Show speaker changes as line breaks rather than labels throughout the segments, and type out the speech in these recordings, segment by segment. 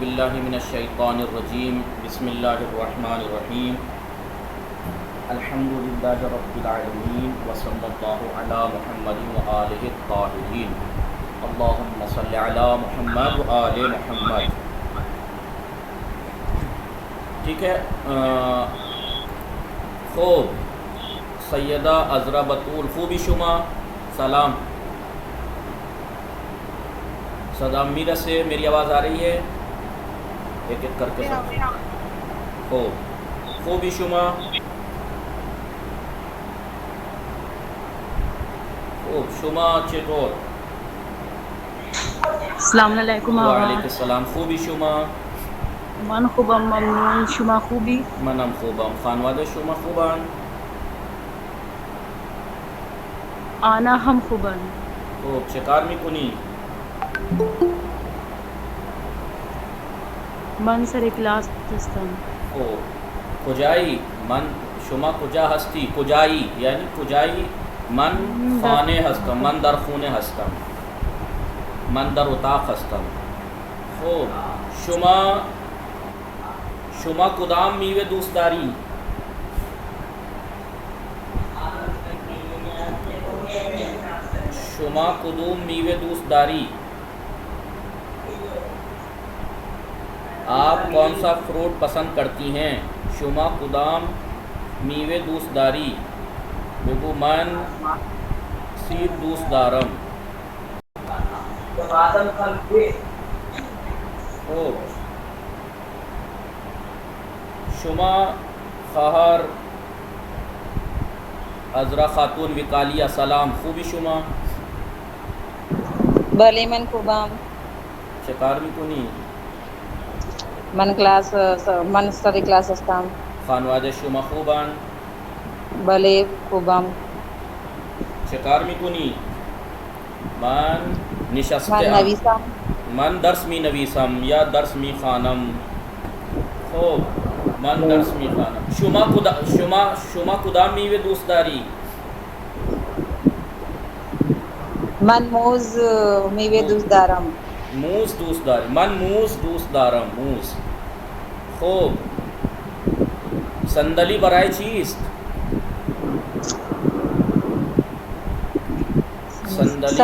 बिल्लाहि मिनश्शैतानिर्रजीम बिस्मिल्लाहिर्रहमानिर्रहीम अल्हम्दुलिल्लाहि रब्बिल आलमीन व सल्लल्लाहु अला मुहम्मदिन व आलिहि त्ताहिरीन अल्लाहुम्मा सल्लि अला मुहम्मद व आलि मुहम्मद। ठीक है। खूब सैयदा अज़रा बतूल खूबी शुमा सलाम। सदा मीरा से मेरी आवाज़ आ रही है? एक एक करके सब खूबी शुमा खूब शुमा चेतोर।
अस्सलाम वालेकुम आगा।
वालेकुम सलाम खूबी शुमा
मन खूबम ममनून शुमा खूबी
मनम खूबम खानवादे शुमा खूबान
आना हम खूबन
खूब शिकार में कुनी
मन सर क्लास हस्तम
खूब कुजाई मन शुमा कुजा हस्ती कुजाई यानी कुजाई मन खाने हस्तम मन दर खूने हस्तम मन दर उताक हस्तम। खूब शुमा शुमा कुदाम मीवे दूसदारी शुमा कुदूम मीवे दूसदारी। आप कौन सा फ्रूट पसंद करती हैं? शुमा कुदाम मीवे दूसदारी बेगू मन सीब दूसदारम। खूब शुमा खहर अज़रा खातून विकालिया सलाम खूबी शुमा
भले मन खूबाम
शिकार भी कुनी
मन क्लास मन स्टडी क्लास असताम
खानवादे शुमा खूबान
भले खूबाम
शिकार में कुनी मन निशस्ते
मन नवीसाम
मन दर्स मी नवीसम या दर्स मी खानम। खूब मन दर्स मी खानम शुमा कुदाम मीवे दूसदारी
मन मूज मीवे दूसदारम
मूस दूसदारी मन मूस दूसदारम मूस। खूब संदली बराए चीज संदली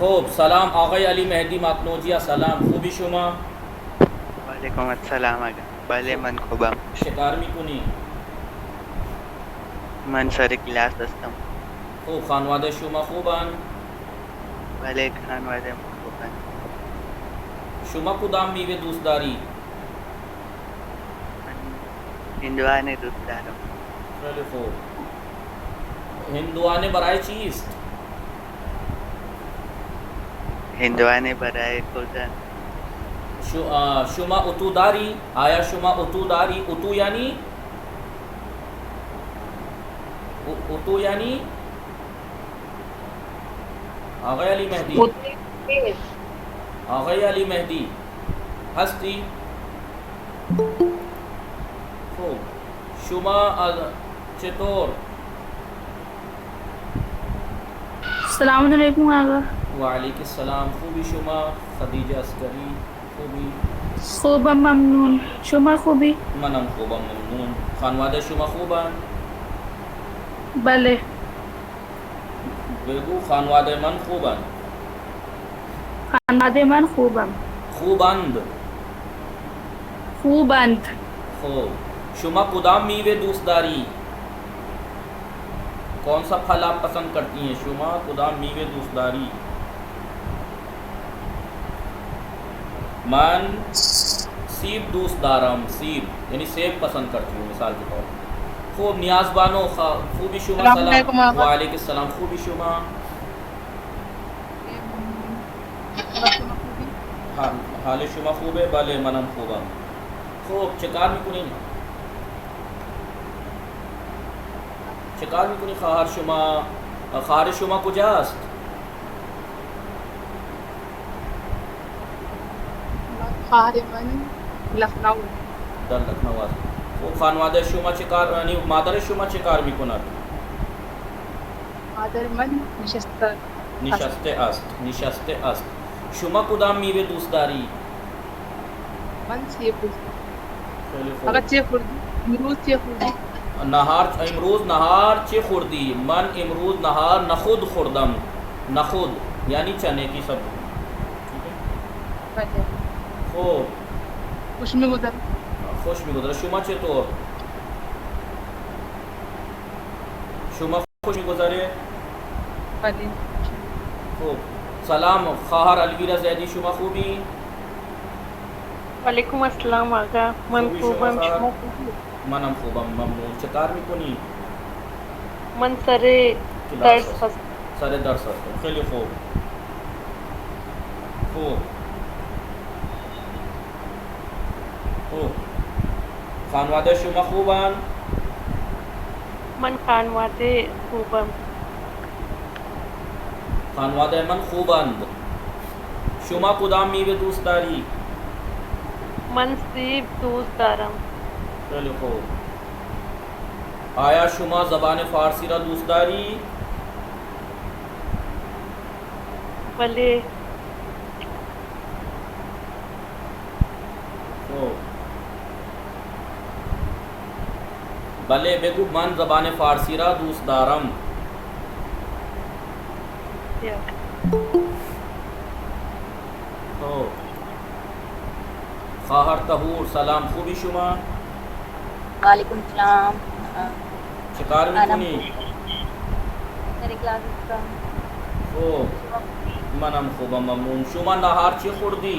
खूब सलाम आग़ाई अली मेहदी मातनोजिया सलाम खूबी शुमा
वालेकुम अस्सलाम आगा भले मन खूबम
शिकार में कुनी
मन सर क्लास असतम
खूब खानवादे शुमा खूबान
भले खान वाले खूबन
शुमा कुदाम मीवे दूसदारी
हिंदुआने दूसदारम
चलो खूब हिंदुआने बराए चीज
हिंदुआने बराए कुर्दन
शुमा उतुदारी आया शुमा उतुदारी उतु यानी उतु यानी आग़ाई अली मेहदी आग़ाई अली मेहदी हस्ती। खूब शुमा चतोर
अस्सलाम वालेकुम आगा।
वालेकुम सलाम खूबी शुमा खदीजा अस्करी खूबी
खूबम ममनून शुमा खूबी
मनम खूबम ममनून खानवादे शुमा खूबान
भले
बेगू खानवादे मन खूबन
खानादे मन खूबम
खूबंद
खूबंत
खूब शुमा कुदाम मीवे दूसदारी कौन सा फल आप पसंद करती हैं? शुमा कुदाम मीवे दूसदारी मन सीब दूसदारम सीब यानी सेब पसंद करती हूँ मिसाल के तौर पर। खूब नियाज बानो खूबी शुमा सलाम वालेकुम सलाम खूबी शुमा हाँ हाल शुमा खूबे भले मनम खूबम। खूब शिकार में कुनी शिकार में कुनी खार शुमा कुजास्त
खारिमन लखनऊ
दर लखनऊ खूब खानवादे शुमा चिकार आणि मादर शुमा चिकार मिकुनात
मादर मन नशस्ता
निशस्ते अस्त शुमा कुदाम मीवे दूसदारी
मन चेपुर
खैली खूब
अगर चेपुर इमरूज चेपुर
नहार इमरूज नहार चे खुर्दी मन इमरूज नहार नखुद खुर्दम नखुद यानी चने की सब्जी ठीक है खूब
उसमें गुजर
खुश भी गुजरा शुमा चे तो शुमा खुश भी गुजरे खूब सलाम खाहर अलवीरा जैदी शुमा खूबी
वालेकुम अस्सलाम आगा मनसूबम
मनम खूबम ममनून चकार में कोनी
मन सरे दर्स फस
सारे दर्स हस्ते खैली खूब खूब खूब खानवादे शुमा खूबान
मन खानवादे खूबम
खानवादे मन खूबंद शुमा कुदाम मीवे दूसदारी
मन सीब दूस दारम
चलो खूब आया शुमा ज़बान फ़ारसी रा दूसदारी
भले
खूब भले बेगु मन ज़बान फ़ारसी रा दूसदारम
या
खूब खाहर तहूर सलाम खूबी शुमा
वालेकुम सलाम
शिकार में कुनी
मेरे क्लास का
खूब मनम खूबम ममनून शुमा नहार ची खुर्दी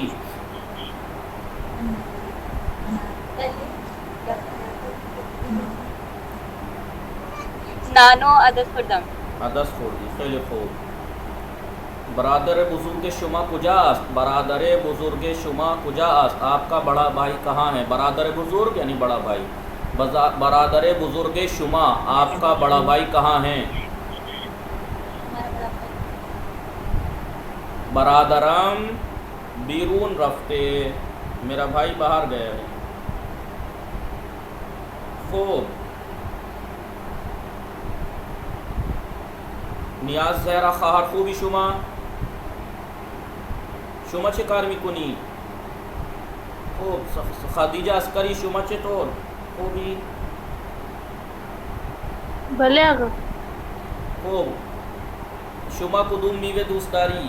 नानो अदस खुर्दम
अदस खुर्दी खैली खूब बरादर बुजुर्ग शुमा कुजा अस्त बरादर बुजुर्ग शुमा कुजा अस्त आपका बड़ा भाई कहाँ है बरादर बुजुर्ग यानी बड़ा भाई बरादर बुजुर्ग शुमा आपका बड़ा भाई कहाँ है बरादरम बीरून रफ्ते मेरा भाई बाहर गया है खूब नियाज जहरा खाहर खूबी शुमा शुमा चे कारमी कुनी खूब खदीजा अस्करी शुमा चे तोर खूबी
भले आगा
खूब शुमा कुदुम मीवे दूसदारी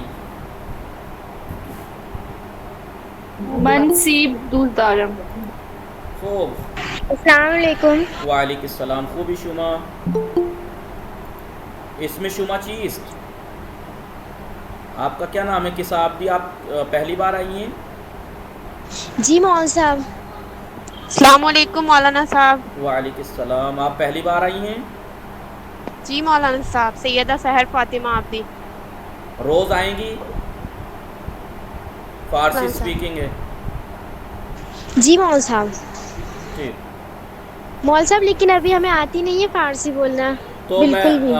मन सीब दूस दारम
खूब
अस्सलाम वालेकुम।
वालेकुम सलाम खूबी शुमा इसमें शुमा चीज़ आपका क्या नाम है किस आप दी आप पहली बार आई हैं
जी मौलाना साहब।
अस्सलाम वालेकुम मौलाना साहब।
वालेकुम सलाम आप पहली बार आई हैं
जी मौलाना साहब सैयदा सहर फातिमा आबदी।
रोज़ आएंगी फारसी
हाँ, सर।
स्पीकिंग है
जी मौलाना साहब।
ठीक
मौलाना साहब लेकिन अभी हमें आती नहीं है फारसी बोलना
तो
बिल्कुल भी।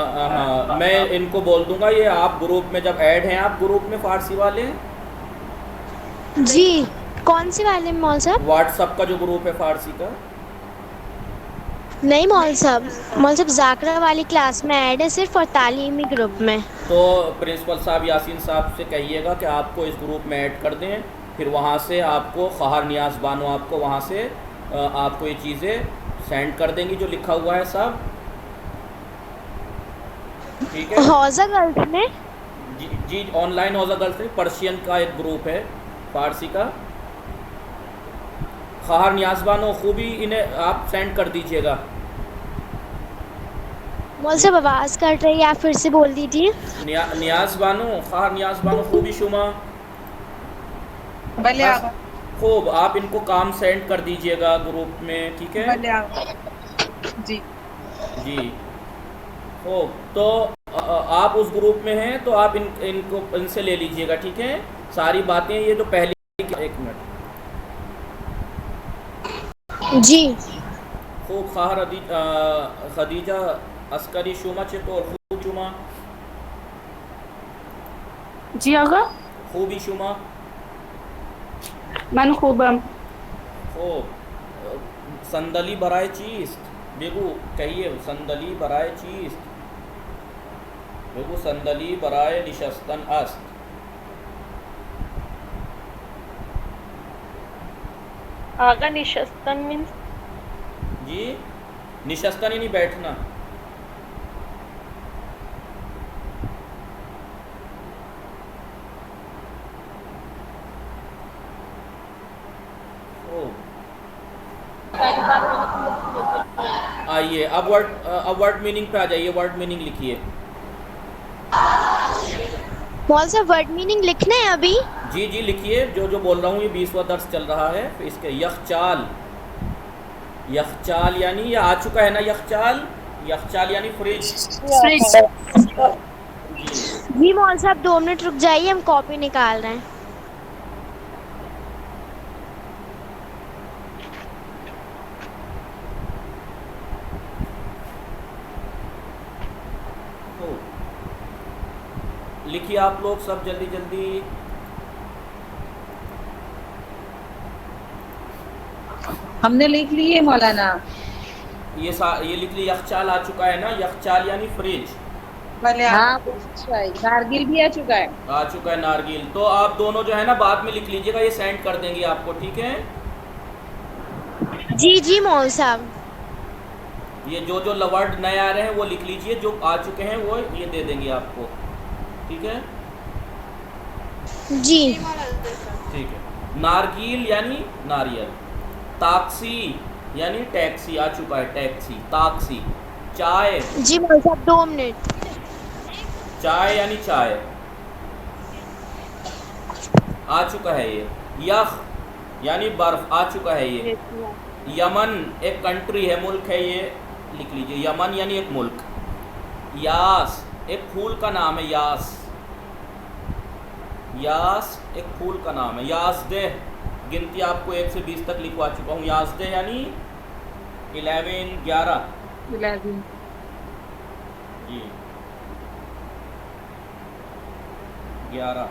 मैं इनको बोल दूंगा ये आप ग्रुप में जब ऐड हैं आप ग्रुप में फारसी वाले
जी कौन से वाले में मौलाना साहब?
व्हाट्सअप का जो ग्रुप है फारसी का
नहीं मौलाना साहब, मौलाना साहब जाकरा वाली क्लास में ऐड है सिर्फ और तालीमी ग्रुप में।
तो प्रिंसिपल साहब यासीन साहब से कहिएगा कि आपको इस ग्रुप में ऐड कर दें फिर वहाँ से आपको खाहर नियाज बानो आपको वहाँ से आपको ये चीज़ें सेंड कर देंगी जो लिखा हुआ है सब ठीक है
हौजा गर्ल्स में
जी ऑनलाइन हौजा गर्ल्स में पर्शियन का एक ग्रुप है फारसी का खाहर नियाजबानो खूबी इन्हें आप सेंड कर दीजिएगा
मौलाना साहब आवाज़ कट रही है, आप फिर से बोल दीजिए।
नियाजबानो खाहर नियाजबानो खूबी शुमा
भले आगा
खूब आप इनको काम सेंड कर दीजिएगा ग्रुप में ठीक है
भले आगा जी
जी खूब तो आप उस ग्रुप में हैं तो आप इनको इनसे ले लीजिएगा ठीक है सारी बातें ये तो पहले एक मिनट
जी
खूब खाहर खदीजा अस्करी शुमा चितौर खूब शुमा
जी आगा
खूबी शुमा
मन खूबम
खूब संदली बराए चीस्त बेगू कहिए संदली बराए चीस्त बेगू संदली बराए निशस्तन अस्त
आगा निशस्तन मीन्स
जी निशस्तन यानी बैठना ओ आइए अब वर्ड मीनिंग पे आ जाइए वर्ड मीनिंग लिखिए
मौल साहब वर्ड मीनिंग लिखना है अभी?
जी जी लिखिए जो जो बोल रहा हूँ ये 20वां दर्स चल रहा है फिर इसके यखचाल यखचाल यानी ये आ चुका है ना यखचाल यानी फ्रिज
जी मौल साहब 2 मिनट रुक जाइए, हम कॉपी निकाल रहे हैं।
तो लिखिए आप लोग सब जल्दी जल्दी
हमने लिख लिए मौलाना।
ये लिख ली यखचाल आ चुका है ना यखचाल यानी फ्रिज
हाँ नारगिल भी आ चुका है।
आ चुका है नारगिल। तो आप दोनों जो है ना बाद में लिख लीजिएगा ये सेंड कर देंगे आपको ठीक है।
जी जी मौल साहब।
ये जो जो वर्ड नए आ रहे हैं वो लिख लीजिए जो आ चुके हैं वो ये दे देंगे आपको ठीक है
जी
ठीक है। नारगिल यानी नारियल ताक्सी यानी टैक्सी आ चुका है टैक्सी ताक्सी। चाय
जी मौल साहब 2 मिनट।
चाय यानी चाय आ चुका है ये। यख यानी बर्फ आ चुका है ये। यमन एक कंट्री है मुल्क है ये लिख लीजिए यमन यानी एक मुल्क। यास एक फूल का नाम है यास एक फूल का नाम है। यासदे गिनती आपको 1 से 20 तक लिखवा चुका हूँ। यासदे यानी 11 जी 11।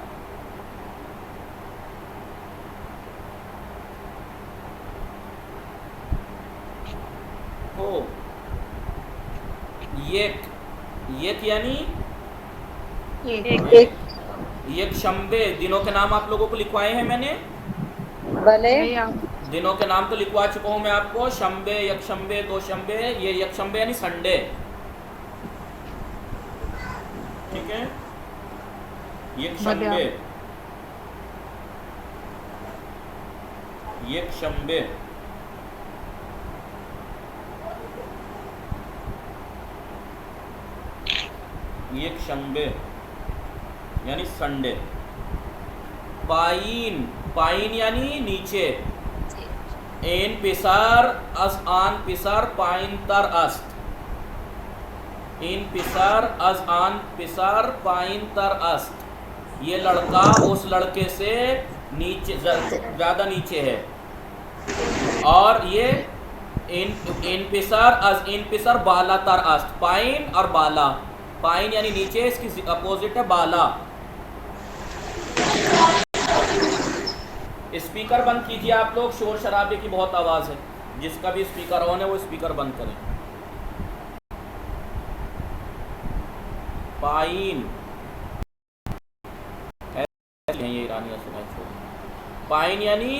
हो येक यानी एक शंबे दिनों के नाम आप लोगों को लिखवाए हैं मैंने।
भले
दिनों के नाम तो लिखवा चुका हूँ मैं आपको। शंबे एक शंबे 2 शंबे ये एक शंबे यानी संडे ठीक है। एक शंबे एक शंबे यानी संडे। पाइन यानी नीचे। एन पिसार अस आन पिसार पाइन तर अस्त। इन पिसार अस आन पिसार पाइन तर अस्त। ये लड़का उस लड़के से नीचे ज़्यादा नीचे है। और ये इन पिसार अस इन पिसार बाला तर अस्त। पाइन और बाला पाइन यानी नीचे इसकी अपोजिट है बाला। स्पीकर बंद कीजिए आप लोग शोर शराबे की बहुत आवाज़ है। जिसका भी स्पीकर ऑन है वो स्पीकर बंद करें। पाइन ये ईरानी सुनाई छोड़। पाइन यानी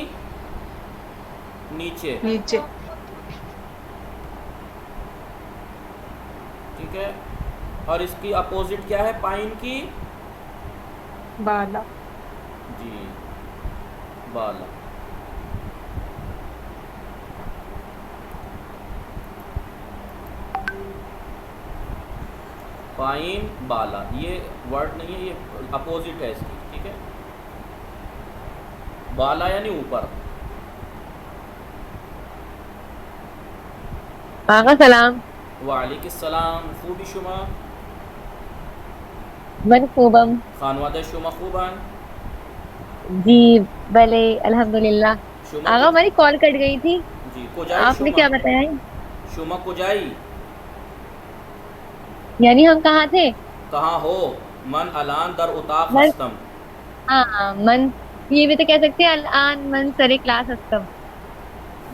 नीचे ठीक है। और इसकी अपोजिट क्या है पाइन की?
बाला
जी बाला। पाइन बाला ये वर्ड नहीं है ये अपोजिट है इसकी ठीक है। बाला यानी ऊपर।
आका सलाम।
वालेकुम खूबी शुमा
मन खूबम
खानवादा शुमा खूबान
जी भले अल्हम्दुलिल्लाह।
शुमा
आका हमारी कॉल कट गई थी
जी कुजाई
आपने क्या बताया?
शुमा कुजाई
यानी हम कहाँ थे?
कहाँ हो? मन अलान दर उताक
मन-
हस्तम।
हाँ मन ये भी तो कह सकते हैं अलान मन सरे क्लास हस्तम।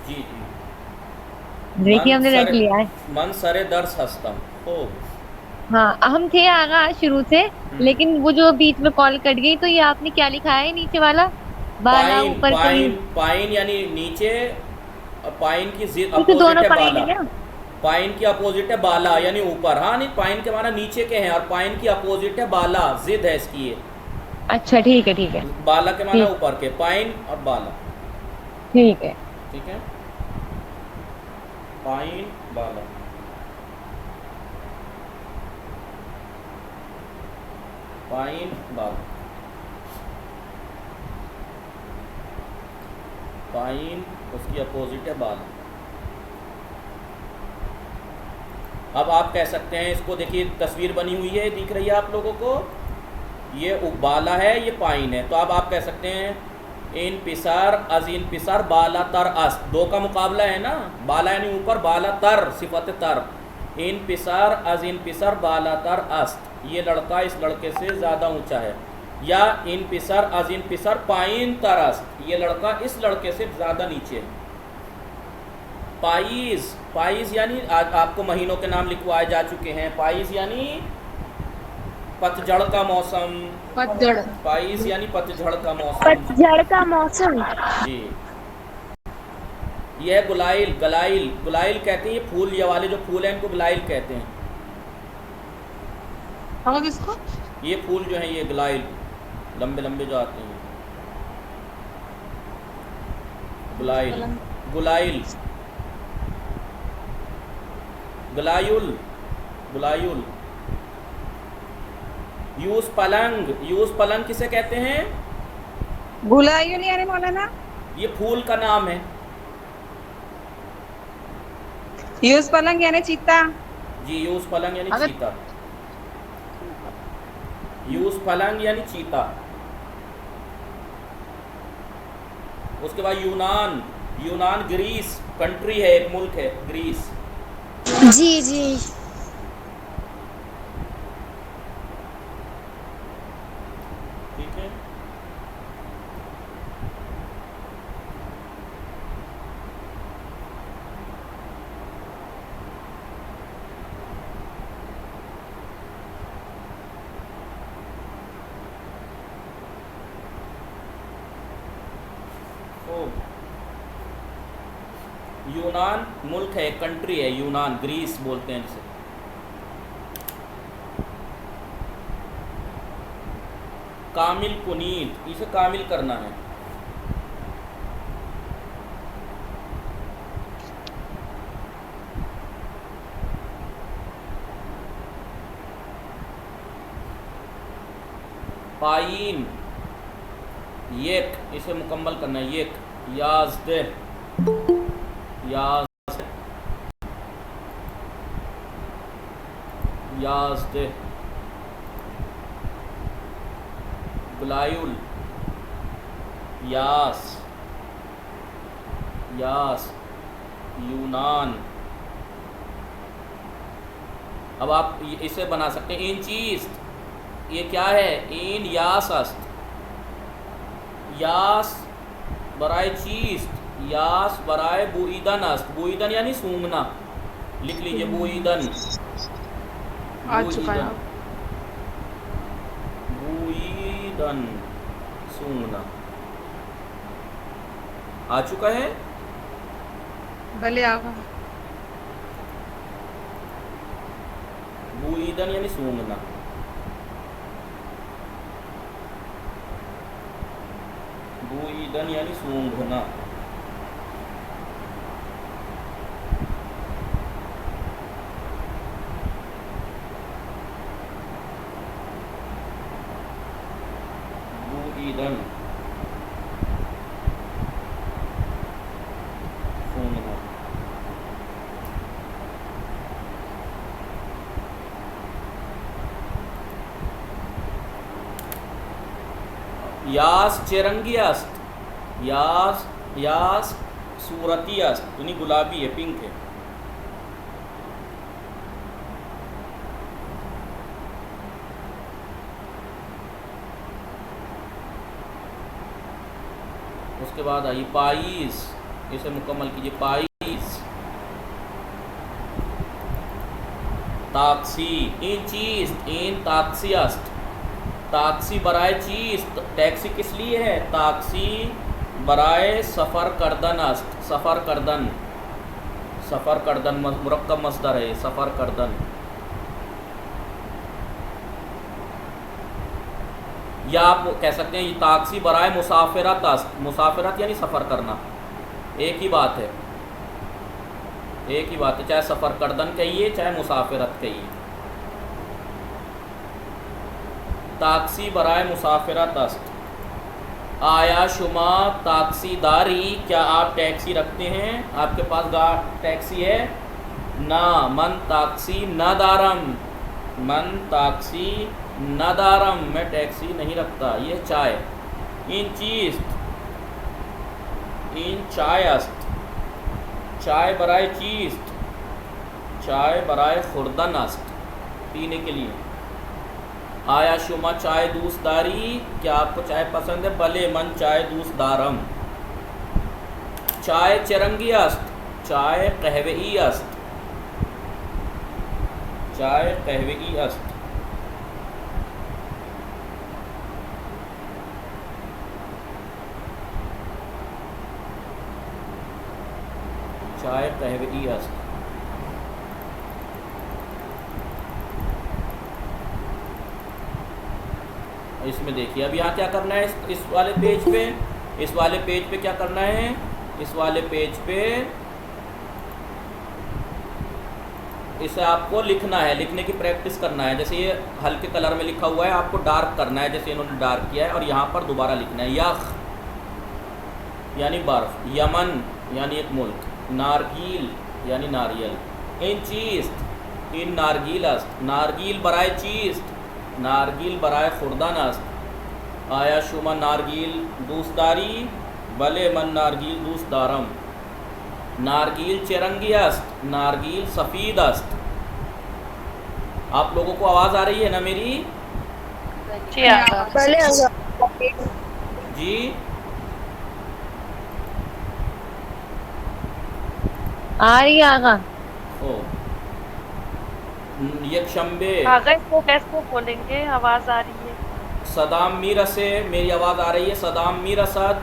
जी जी
देखिए हमने रट
सर
लिया है।
मन सरे दर्स हस्तम। हो।
हाँ हम थे आगा शुरू से, लेकिन वो जो बीच में कॉल कट गई, तो ये आपने क्या लिखा है नीचे वाला? बाला
पाइन
ऊपर
पाइन
कहीं।
पाइन यानी नीचे, पाइन की
तो
अपोजिट
दोनों
है
पाइन
बाला।
है क्या?
पाइन की अपोजिट है बाला यानी ऊपर। हाँ नहीं, पाइन के माना नीचे के हैं, और पाइन की अपोजिट है बाला, जिद है इसकी ये।
अच्छा ठीक है ठीक है
बाला के माना
ठीक।
ऊपर के, पाइन और बाला।
ठीक है।
ठीक है, पाइन बाला। पाइन बाला। पाइन उसकी अपोजिट है बाला। अब आप कह सकते हैं इसको, देखिए तस्वीर बनी हुई है, दिख रही है आप लोगों को, ये बाला है, ये पाइन है। तो अब आप कह सकते हैं इन पिसार अज इन पिसार बाला तर अस्त, दो का मुकाबला है ना, बाला यानी ऊपर, बाला तर सिफत तर। इन पिसार अज इन पिसार बाला तर अस्त, ये लड़का इस लड़के से ज़्यादा ऊंचा है। या इन पिसार अज इन पिसार पाइन तर अस्त, ये लड़का इस लड़के से ज़्यादा नीचे है। पाइज, पाइज यानी आपको महीनों के नाम लिखवाए जा चुके हैं। पाइज यानी पतझड़ का मौसम।
पतझड़।
पाइज यानी पतझड़ का मौसम।
पतझड़ का मौसम।
जी। यह है गुलाइल। गलाइल, गुलाइल कहते हैं ये फूल, ये वाले जो फूल हैं इनको गुलाइल कहते हैं।
और किसको?
ये फूल जो हैं ये गुलाइल, लंबे लंबे जो आते हैं, गुलाइल। गुलाइल, गुलायुल, गुलायुल। यूस पलंग, यूस पलंग किसे कहते हैं?
गुलायुल यानी मौलाना
ये फूल का नाम है।
यूस पलंग यानी चीता।
जी, यूस पलंग यानी
अगर-
चीता। यूस पलंग यानी चीता। उसके बाद यूनान। यूनान ग्रीस कंट्री है, एक मुल्क है ग्रीस।
जी जी।
ठीक है। तो यूनान मुल्क है, कंट्री है, यूनान ग्रीस बोलते हैं जिसे। कामिल कुनीत, इसे कामिल करना है। पाइन, येक, इसे मुकम्मल करना है। येक, याज़दे, याज़, याज़दे। गुलायुल, यास, यास, यूनान। अब आप इसे बना सकते हैं इंचीस्त, ये क्या है? इन यास अस्त, यास बराए चीस्त, यास बराए बुईदन अस्त। बुईदन यानी सूंघना, लिख लीजिए बुईदन।
आ चुका है।
बुईदन, सूंघना। आ चुका है।
भले आगा।
बुईदन यानी सूंघना। बुईदन यानी सूंघना। बुईदन, सूंघना। यास चेरंगी अस्त, यास, यास सूरती अस्त, यानी गुलाबी है, पिंक है। उसके बाद आइए पाइस, इसे मुकम्मल कीजिए। पाइस, ताक्सी इन चीज इन ताक्सी अस्त ताक्सी बराए चीज टैक्सी किस लिए है ताक्सी बराए सफ़र करदन अस्त सफ़र करदन मुरक्कब मस्दर है सफ़र करदन या आप कह सकते हैं ये ताक्सी बराए मुसाफिरत अस्त मुसाफिरत यानी सफ़र करना एक ही बात है चाहे सफ़र करदन कहिए चाहे मुसाफिरत कहिए ताक्सी बराए मुसाफिरत अस्त आया शुमा ताक्सीदारी क्या आप टैक्सी रखते हैं आपके पास टैक्सी है ना मन ताक्सी न दारम मैं टैक्सी नहीं रखता ये चाय इन चीज इन चाय अस्त चाय बराए चीज चाय बराए खुर्दन अस्त पीने के लिए आया शुमा चाय दूसदारी क्या आपको चाय पसंद है भले मन चाय दूसदारम चाय चरंगी अस्त चाय कहवेई अस्त चाय कहवेई अस्त चाय कहवेई अस्त इसमें देखिए अब यहाँ क्या करना है इस वाले पेज पे क्या करना है इस वाले पेज पे इसे आपको लिखना है लिखने की प्रैक्टिस करना है जैसे ये हल्के कलर में लिखा हुआ है आपको डार्क करना है जैसे इन्होंने डार्क किया है और यहाँ पर दोबारा लिखना है यख यानी बर्फ यमन यानी एक मुल्क नारगील यानी नारियल इन चीज इन नारगील अस्त नारगील बराए चीज नारगील बराए खुर्दान अस्त आया शुमा नारगील दूसदारी भले मन नारगील दूसदारम नारगील चरंगी अस्त नारगील सफ़ीद अस्त आप लोगों को आवाज़ आ रही है ना मेरी जी
आ रही है आगा
ओ यकशंबे
आगा इसको कैसे बोलेंगे आवाज आ रही है
सदाम मीर से मेरी आवाज़ आ रही है सदाम मीर असद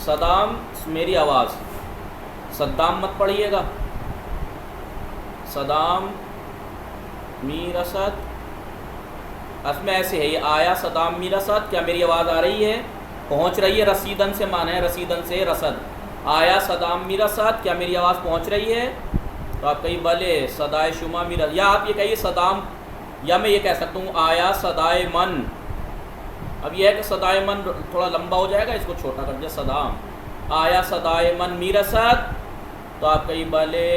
सदाम मेरी आवाज़ सद्दाम मत पढ़िएगा सदाम मीर असद असमें ऐसे है ये आया सदाम मीर असद क्या मेरी आवाज़ आ रही है पहुंच रही है रसीदन से माना है रसीदन से रसद आया सदाम मीर असद क्या मेरी आवाज़ पहुंच रही है तो आप कहिए भले सदाए शुमा मीर या आप ये कहिए सदाम या मैं ये कह सकता हूँ आया सदाए मन अब यह है कि सदाए मन थोड़ा लंबा हो जाएगा इसको छोटा कर दिया सदाम आया सदाए मन मीर असद तो आप कहिए भले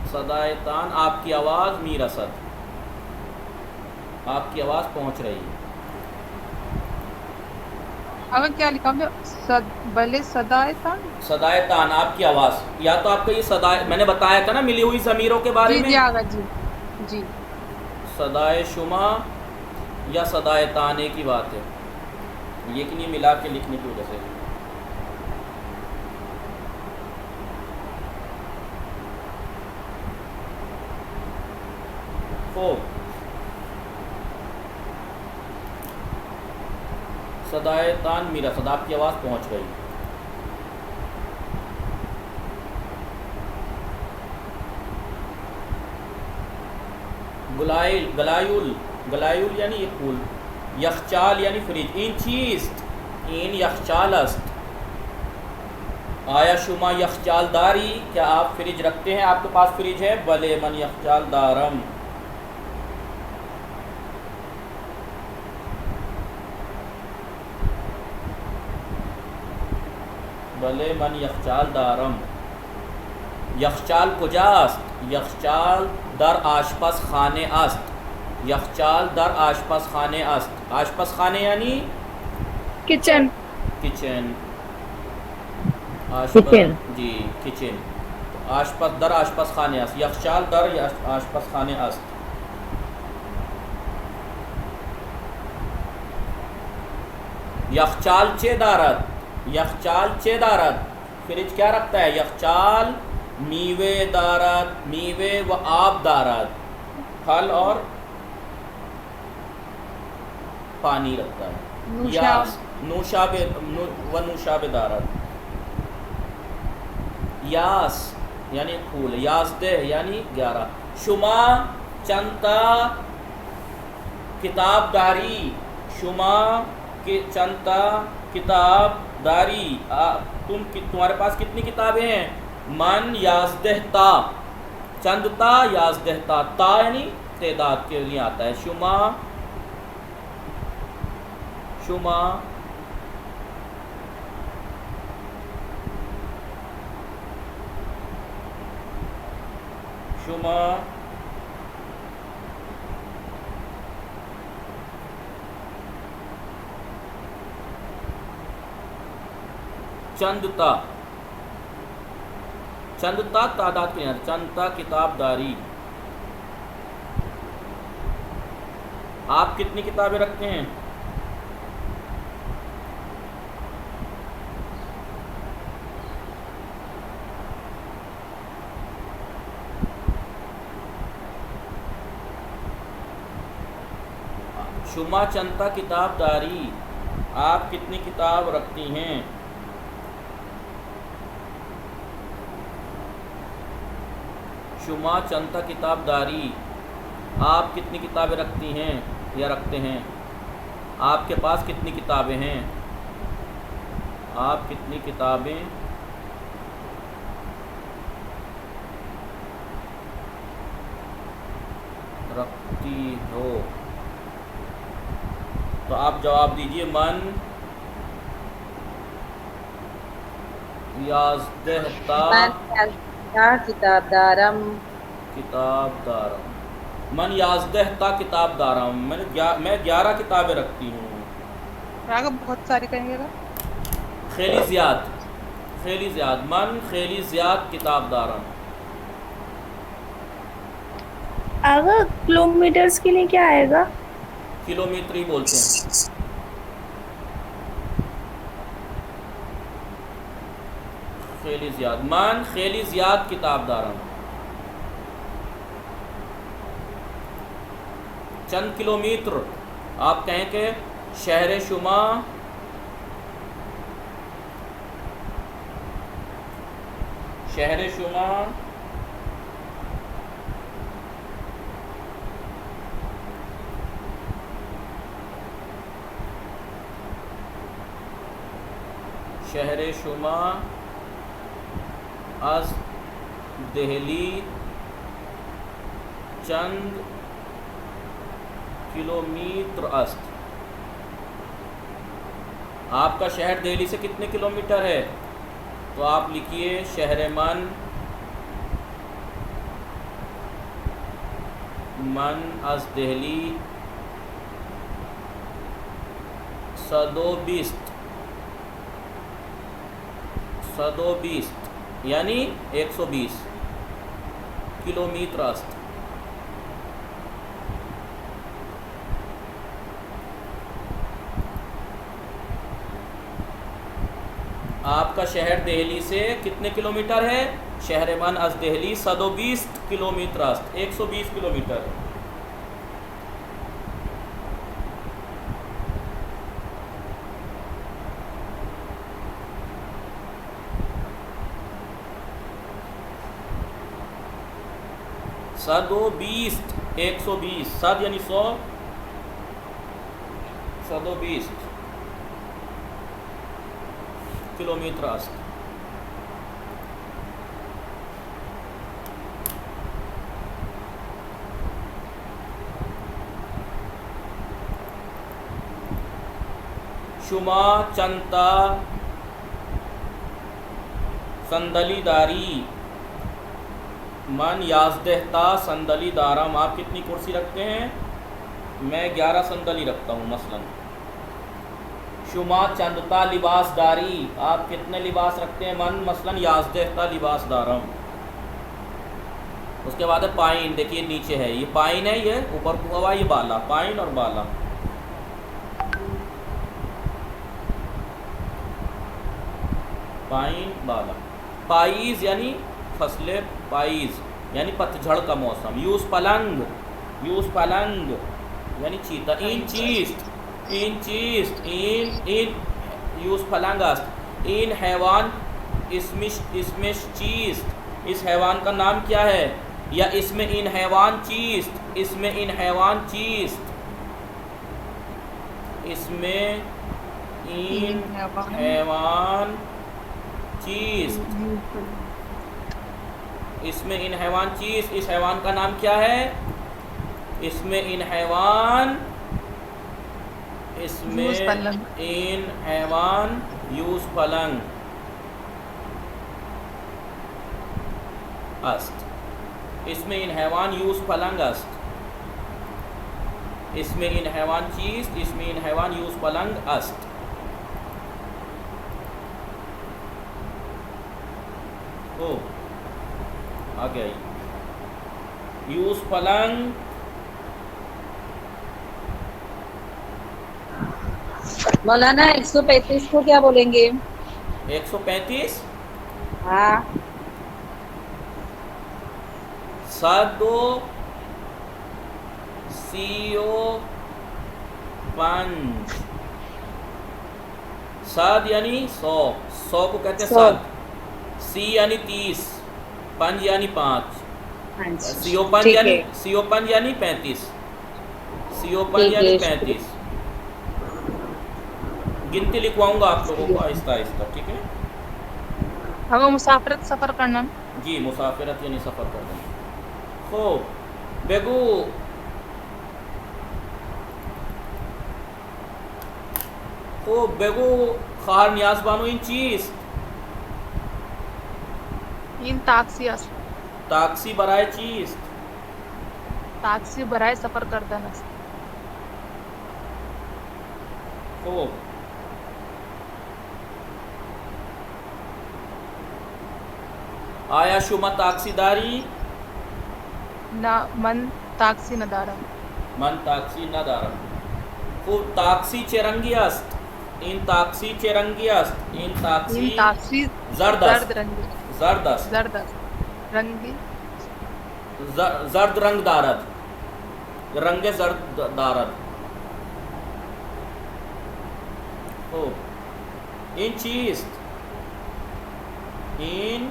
सदायतान आपकी आवाज़ मीर असद आपकी आवाज़ पहुंच रही है
अगर क्या लिखा भले
सदायतान आपकी आवाज़ या तो आपका ये सदाए मैंने बताया था ना मिली हुई ज़मीरों के बारे में
जी
सदाए शुमा या सदायतान एक ही बात है ये कि नहीं मिला के लिखने की वजह से सदायतान मीरा सदा आपकी आवाज़ पहुंच गई गलायुल यानी ये फूल यखचाल यानी फ्रिज इन चीज इन यखचाल अस्त आया शुमा यखचाल दारी क्या आप फ्रिज रखते हैं आपके पास फ्रिज है भले मन यखचाल दारम भले मन यखचाल दारम यखचाल कुजा अस्त यखचाल दर आशपस खाने अस्त यखचाल दर आशपस खाने अस्त आशपस खाने यानी
किचन
जी किचन आशपस दर आशपस खाने अस्त यखचाल दर आशपस खाने अस्त यखचाल चे दारत फ्रिज क्या रखता है? यखचाल, मीवे दारात, मीवे व आब दारात, फल और पानी रखता है। यास नूशाबे व नूशाबे दारात, यास यानी फूल, यासदेह यानी 11, शुमा चंता किताबदारी, शुमा के चंता किताबदारी, तुम्हारे पास कितनी किताबें हैं? मन याजदहता, चंदता याजदहता, ता यानी तादाद के लिए आता है। शुमा शुमा शुमा चंदता, चंदता तादाद के लिए, चंदता किताबदारी। आप कितनी किताबें रखते हैं? शुमा चंता किताबदारी, आप कितनी किताब रखती हैं? शुमा चंता किताबदारी, आप कितनी किताबें रखती हैं या रखते हैं? आपके पास कितनी किताबें हैं? आप कितनी किताबें रखती हो? तो आप जवाब दीजिए मन याजदहता
किताबदारम,
किताबदारम, मन याजदहता किताबदारम, मैं 11 किताबें रखती हूँ।
बहुत सारी कहेंगे ना।
खेली ज़ियाद, खेली ज़ियाद, मन खेली ज़ियाद किताबदारम।
अगर किलोमीटर्स के लिए क्या आएगा?
किलोमीटर ही बोलते हैं। खेली ज़ियाद, मन खेली ज़ियाद किताबदारम। चंद किलोमीटर, आप कहें कि शहर शुमा शहर शुमा शहर शुमा अज दिल्ली चंद किलोमीटर अस्त। आपका शहर दिल्ली से कितने किलोमीटर है? तो आप लिखिए शहर मन अज दिल्ली सदोबिस्त यानी 120 किलोमीटर अस्त। आपका शहर दिल्ली से कितने किलोमीटर है? शहर मन अज दिल्ली 120 किलोमीटर अस्त, 120 किलोमीटर। सदो 20 120, सद यानी 100, 120 किलोमीटर अस्त। शुमा चंता संदलीदारी, मन याजदहता संदली दारम, आप कितनी कुर्सी रखते हैं? मैं 11 संदली रखता हूँ मसलन। शुमा चंदता लिबासदारी, आप कितने लिबास रखते हैं? मन मसलन याजदहता लिबास दारम। उसके बाद है पाइन, देखिए नीचे है, ये पाइन है, ये ऊपर को हुआ, ये बाला, पाइन और बाला। पाइन बाला। पाइज यानी फसले पाइज यानी पतझड़ का मौसम। यूस पलंग यानी चीता। इन चीस्ट इन यूस पलंग अस्त। इन हैवान इसमें चीस्ट, इस हैवान का नाम क्या है? या इसमें इन हैवान चीस्ट, इसमें इन हैवान चीस्ट, इसमें इन हैवान चीस्ट, इसमें इन हैवान चीज। इस हैवान का नाम क्या है? इसमें इन हैवान यूस पलंग अस्त। इसमें इन हैवान यूस पलंग अस्त। इसमें इन हैवान चीज, इसमें इन हैवान यूस पलंग अस्त। ओ आ गया यूस पलंग।
मौलाना 135 को क्या बोलेंगे?
135
हाँ,
सदो सीओ पंच। सद यानी 100 को कहते हैं सद। सी यानी 30, पंज यानी 5। सियोपंज यानी 35। सियोपंज यानी 35। गिनती लिखवाऊंगा आप लोगों को आहिस्ता आहिस्ता, ठीक है?
अगर मुसाफिरत सफर करना।
जी, मुसाफिरत यानी सफ़र करना। खूब बेगू खार न्याज बानो इन चीज।
इन ताक्सी अस्त।
ताक्सी बराए चीज।
ताक्सी बराए सफर करता नस्त।
खूब आया शुमा ताक्सीदारी।
ना मन ताक्सी नदारम।
मन ताक्सी नदारम। खूब ताक्सी चेरंगी अस्त। इन ताक्सी चेरंगी अस्त। इन ताक्सी जर्द
रंगी।
जर्द अस्त।
जर्द रंगी।
जर्द रंग दारद। रंगे जर्द दारद। खूब इन चीज। इन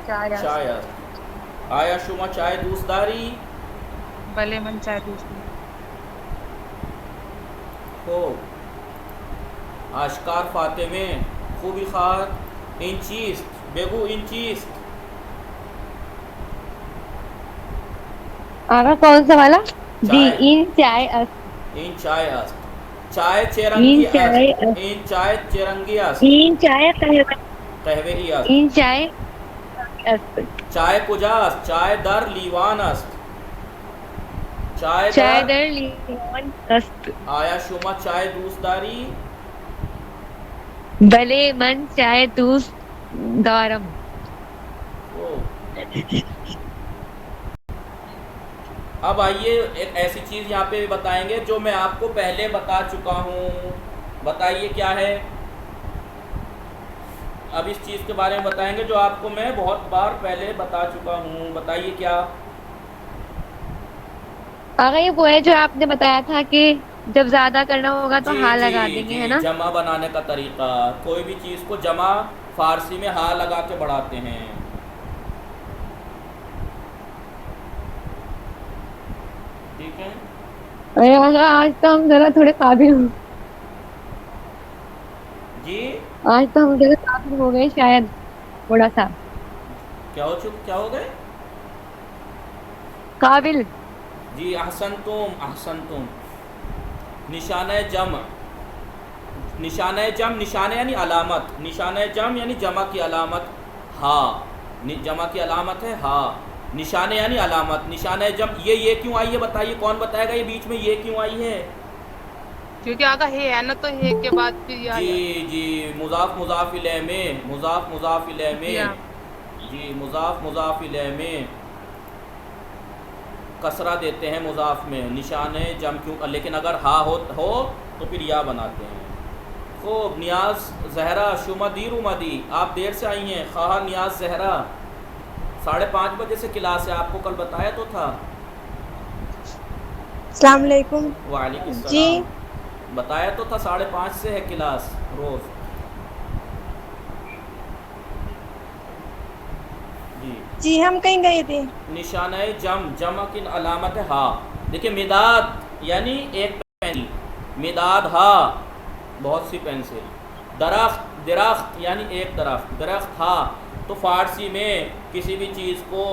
चाय अस्त। आया शुमा चाय दूसदारी।
भले मन चाय दूसरी।
खूब आशकार फातिमे खूबी खार इन चीज। बेगू इन चीज।
आगा कौन सा वाला? दी इन चाय अस्त।
इन चाय अस्त। चाय चेरंगी अस्त। इन चाय चेरंगी अस्त।
इन चाय
कहवे ही अस्त।
इन चाय अस्त।
चाय कुजा अस्त। चाय दर लीवान अस्त। चाय
दर लीवान अस्त।
आया शुमा चाय दूसदारी।
भले मन चाय दूस दारम।
अब आइए एक ऐसी चीज यहाँ पे बताएंगे जो मैं आपको पहले बता चुका हूँ। बताइए क्या है? अब इस चीज के बारे में बताएंगे जो आपको मैं बहुत बार पहले बता चुका हूँ। बताइए क्या?
आगा ये वो है जो आपने बताया था कि जब ज्यादा करना होगा तो हा लगा देंगे, है ना?
जमा बनाने का तरीका। कोई भी चीज को जमा फारसी में हा लगा के बढ़ाते हैं। ठीक है?
अरे आगा आज तो हम जरा थोड़े काबिल हो।
जी,
आज तो हम जरा काबिल हो गए शायद, थोड़ा सा।
क्या हो गए?
काबिल।
जी, अहसनतुम। निशाने जम निशाने यानी अलामत। निशाने जम यानी जमा की अलामत हा। जमा की अलामत है हा। निशाने यानी अलामत। निशाने जम ये क्यों आई है? बताइए, कौन बताएगा ये बीच में ये क्यों आई है?
क्योंकि आगा है ना, तो है के बाद फिर
जी मुजाफ इलैह में। जी, मुजाफ इलैह में कसरा देते हैं मुजाफ में। निशाने जम क्यों? लेकिन अगर हा हो तो फिर या बनाते हैं। खूब। नियाज जहरा शुमदीर उमदी, आप देर से आई हैं। खाहा नियाज जहरा 5:30 बजे से क्लास है, आपको कल बताया तो था।
अस्सलाम वालेकुम।
वालेकुम
जी
सलाम, बताया तो था 5:30 से है क्लास रोज़। जी
जी हम कहीं गए थे।
निशाना जम की अलामत है हा। देखिए मिदाद यानी एक पेंसिल, मिदाद हा बहुत सी पेंसिल। दरख्त यानी एक दरख्त हा। तो फ़ारसी में किसी भी चीज़ को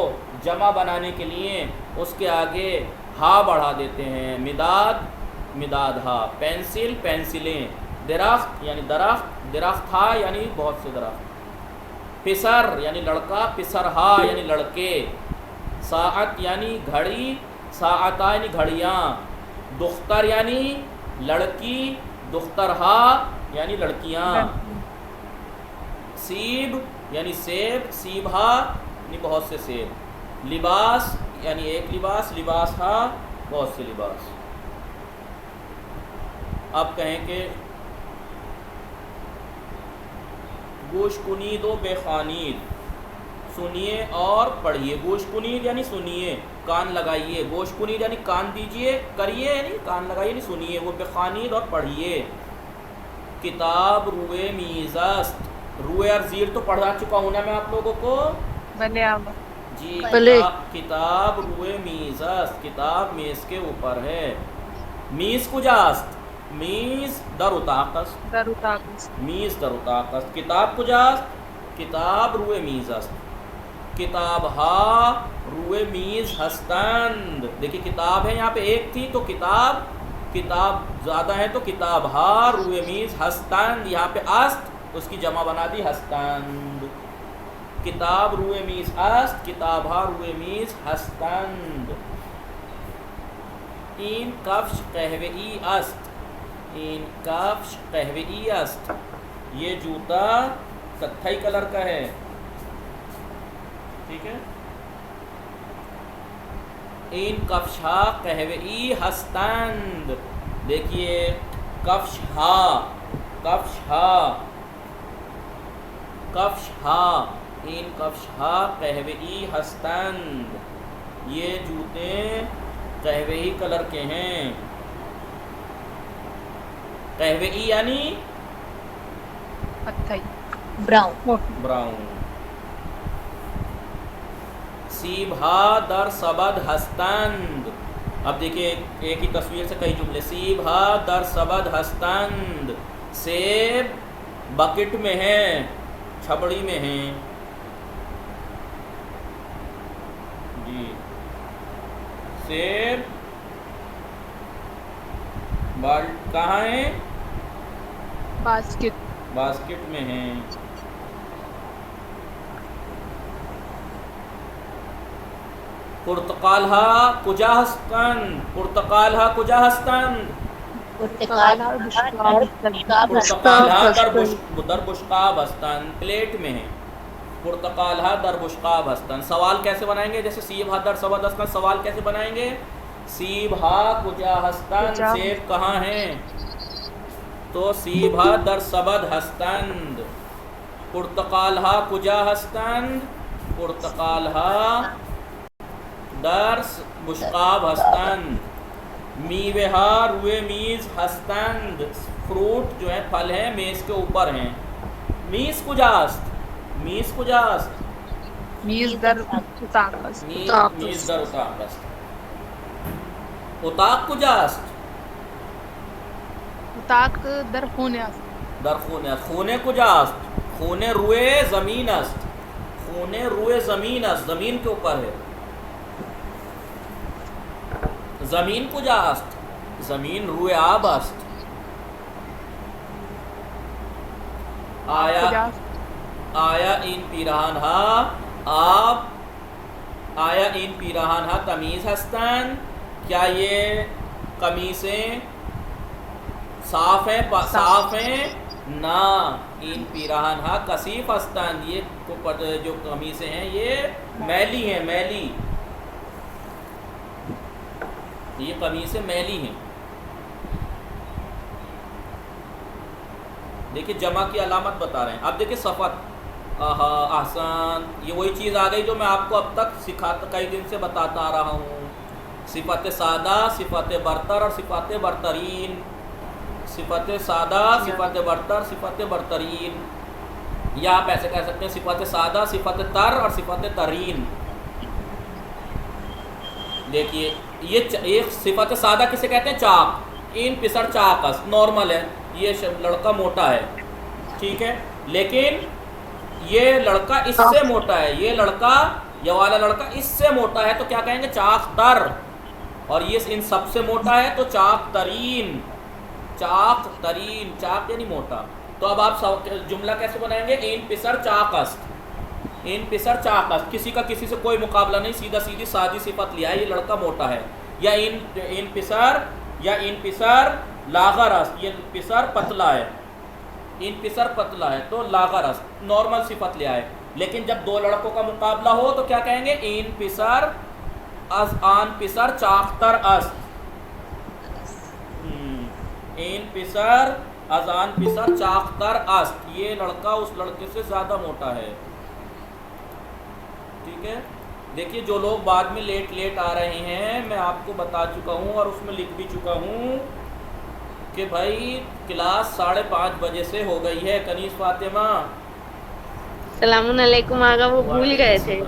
जमा बनाने के लिए उसके आगे हा बढ़ा देते हैं। मिदाद हा, पेंसिल पेंसिलें, दरख्त यानी दरख्त हा यानी बहुत से दरख्त। पिसर यानी लड़का, पिसर हा यानी लड़के। साअत यानी घड़ी, साअता यानी घड़ियाँ। दुख्तर यानी लड़की, दुख्तर हा यानी लड़कियाँ। सीब यानी सेब, सीब हा यानी बहुत से सेब। लिबास यानी एक लिबास, लिबास हा बहुत से लिबास। अब कहें कि गोश कुनीद व बेखानीद, सुनिए और पढ़िए। गोश कुनीद यानी सुनिए, कान लगाइए। गोश कुनीद यानी कान दीजिए, करिए यानी कान लगाइए यानी सुनिए। वो बेखानीद और पढ़िए। किताब रुए मीज़ास्त, रुए और ज़ीर तो पढ़ा चुका हूँ ना मैं आप लोगों को।
भले आप
जी
भले।
किताब रुए मीज़ास्त, किताब मेज़ के ऊपर है। मीज़ कुजास्त, मीज़ दर उताकस्त,
दरुताकुस
मीज़ दर उताकस्त। किताब कुजास्त, किताब रुए मीज़ास्त। किताब हा रुए मीज़ हस्तंद। देखिए किताब है यहाँ पे एक थी तो किताब ज़्यादा है तो किताब हा रुए मीज़ हस्तंद। यहाँ पे अस्त उसकी जमा बना दी हस्तंद। किताब रुए मीज़ अस्त, किताब हा रुए मीज़ हस्तंद। इन कफ्श कहवे अस्त, इन कफ्श कहवे अस्त। ये जूता कत्थई कलर का है, ठीक है। इन कफ्शा कहवे हस्तंद। देखिए कफ्शहा, कफ्शहा, कफ्शहा, इन कफ्शहा कहवे हस्तंद। ये जूते कहवे कलर के हैं। कहवे यानी
कत्थई
ब्राउन। सीभा दर सबद हस्तंद। अब देखिए एक ही तस्वीर से कई जुमले। सीभा दर सबद हस्तंद, सेब बकेट में है, छबड़ी में है। जी सेब कहाँ है?
बास्केट
बास्केट में है। पुर्तकालहा कुजा हस्तंद, पुर्तकालहा कुजा हस्तंद। पुर्तकालहा दरबुश्काब हस्तंद, प्लेट में है। पुर्तकालहा दरबुश्काब हस्तंद। सवाल कैसे बनाएंगे? जैसे सीब हा दर सबद हस्तंद, सवाल कैसे बनाएंगे? सीब हा कुजा हस्तंद, सेब कहाँ है? तो सीब हा दर सबद हस्तंद। पुर्तकालहा कुजा हस्तंद, पुर्तकालहा दर बुश्काब हस्तंद। मीवेहा रुए मीज़ हस्तंद, फ्रूट जो है फल है मेज़ के ऊपर हैं। मीज़ कुजास्त, मीज़ कुजास्त,
मीज़ दर उताकस
मीज़ दर उताकस्त। उताक कुजास्त,
उताक दर खूने
दर खूने, खूने कुजास्त, खूने रुए ज़मीन अस्त, खूने रुए ज़मीन अस्त, ज़मीन के ऊपर है। ज़मीन कुजास्त, ज़मीन रुए आब अस्त। आया इन पीरानहा आप, आया इन पीरानहा कमीज़ हस्तन। क्या ये कमीज़ें साफ़ हैं? साफ़ हैं ना। इन पीरानहा कसीफ़ हस्तन, ये जो कमीज़ें हैं ये मैली हैं, मैली, ये कमीज़ें मैली हैं। देखिए जमा की अलामत बता रहे हैं। अब देखिए सफ़त, आसान, ये वही चीज़ आ गई जो मैं आपको अब तक सिखाता कई दिन से बताता आ रहा हूँ। सिफत सादा, सिफत बरतर और सिफत बरतरीन। सिफत सादा, सिफत बरतर, सिफत बरतरीन, या आप ऐसे कह सकते हैं सिफत सादा, सिफत तर और सिफत तरीन। देखिए ये सिफत सादा किसे कहते हैं? चाक, इन पिसर चाकस, नॉर्मल है, ये लड़का मोटा है, ठीक है, लेकिन ये लड़का इससे मोटा है, ये लड़का, ये वाला लड़का इससे मोटा है, तो क्या कहेंगे? चाक तर। और ये इन सबसे मोटा है तो चाक तरीन। चाक तरीन, चाक यानी मोटा। तो अब आप जुमला कैसे बनाएंगे? इन पिसर चाकस्त, इन पिसर चाकस्त, किसी का किसी से कोई मुकाबला नहीं, सीधा सीधी सादी सिफत लिया है, ये लड़का मोटा है। या इन पिसर, या इन पिसर लागरस, ये पिसर पतला है, इन पिसर पतला है तो लागरस, नॉर्मल सिफत लिया है। लेकिन जब दो लड़कों का मुकाबला हो तो क्या कहेंगे? इन पिसर अज आन पिसर चाकतर अस्त। इन पिसर अजान पिसर चाकतर अस्त, ये लड़का उस लड़के से ज़्यादा मोटा है, ठीक है। देखिए जो लोग बाद में लेट आ रहे हैं, मैं आपको बता चुका हूँ और उसमें लिख भी चुका हूँ कि भाई क्लास 5:30 बजे से हो गई है। कनीस फातिमा,
सलामुन अलैकुम आगा, वो भूल गए थे।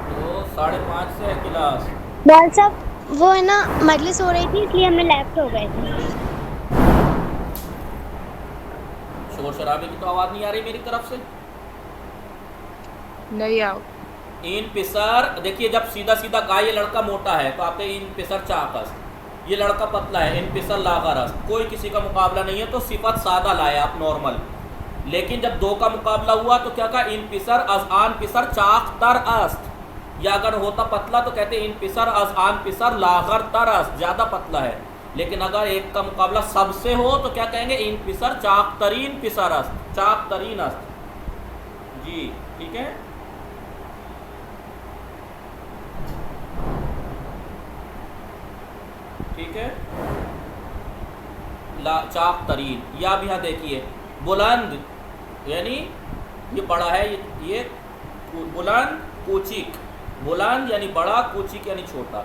तो 5:30 से है क्लास।
मौलवी साहब वो है ना मजलिस हो रही थी इसलिए हमने लेफ्ट हो गए थे।
शोर शराबे की तो आवाज़ नहीं आ रही मेरी तरफ से?
नहीं आओ।
इन पिसर, देखिए जब सीधा सीधा कहा ये लड़का मोटा है तो आपके इन पिसर चाकस, ये लड़का पतला है, इन पिसर लागरस, कोई किसी का मुकाबला नहीं है तो सिफत सादा लाए आप, नॉर्मल। लेकिन जब दो का मुकाबला हुआ तो क्या कहा? इन पिसर अज आन पिसर चाक तर अस्त, या अगर होता पतला तो कहते इन पिसर अज आन पिसर लागर तर अस्त, ज़्यादा पतला है। लेकिन अगर एक का मुकाबला सबसे हो तो क्या कहेंगे? इन पिसर चाक तरीन पिसर अस्त, चाक तरीन अस्त। जी ठीक है। ठीक है, चाक तरीन। या अब यहाँ देखिए बुलंद, यानी ये बड़ा है, ये बुलंद कुचिक, बुलंद यानी बड़ा, कुचिक यानी छोटा।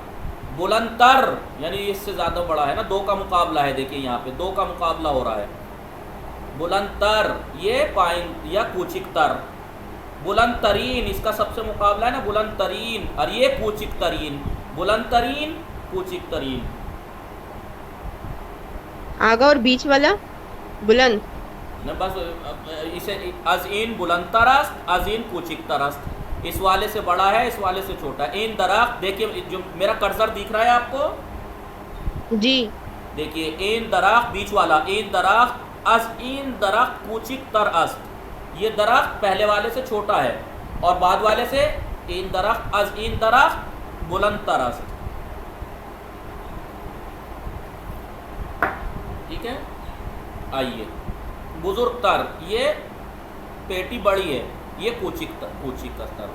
बुलंदतर यानी इससे ज़्यादा बड़ा है ना, दो का मुकाबला है, देखिए यहाँ पे दो का मुकाबला हो रहा है। बुलंदतर ये पाइन या कुचिक तर। बुलंद तरीन इसका सबसे मुकाबला है ना, बुलंद तरीन, और ये कुचिक तरीन, बुलंद तरीन कुचिक तरीन।
आगा और बीच वाला बुलंद
न, बस इसे अज़ीन बुलंद तरस्त, अज़ीन कुचिक तरस्त, इस वाले से बड़ा है, इस वाले से छोटा। इन दरख्त, देखिए जो मेरा कर्सर दिख रहा है आपको
जी,
देखिए इन दरख्त बीच वाला, इन दरख्त अज इन दरख्त कुचिक तरस्त, ये दरख्त पहले वाले से छोटा है और बाद वाले से इन दरख्त अज इन दरख्त बुलंद तरस्त, ठीक है। आइए बुजुर्ग तर, ये पेटी बड़ी है, ये कुचिक का तर।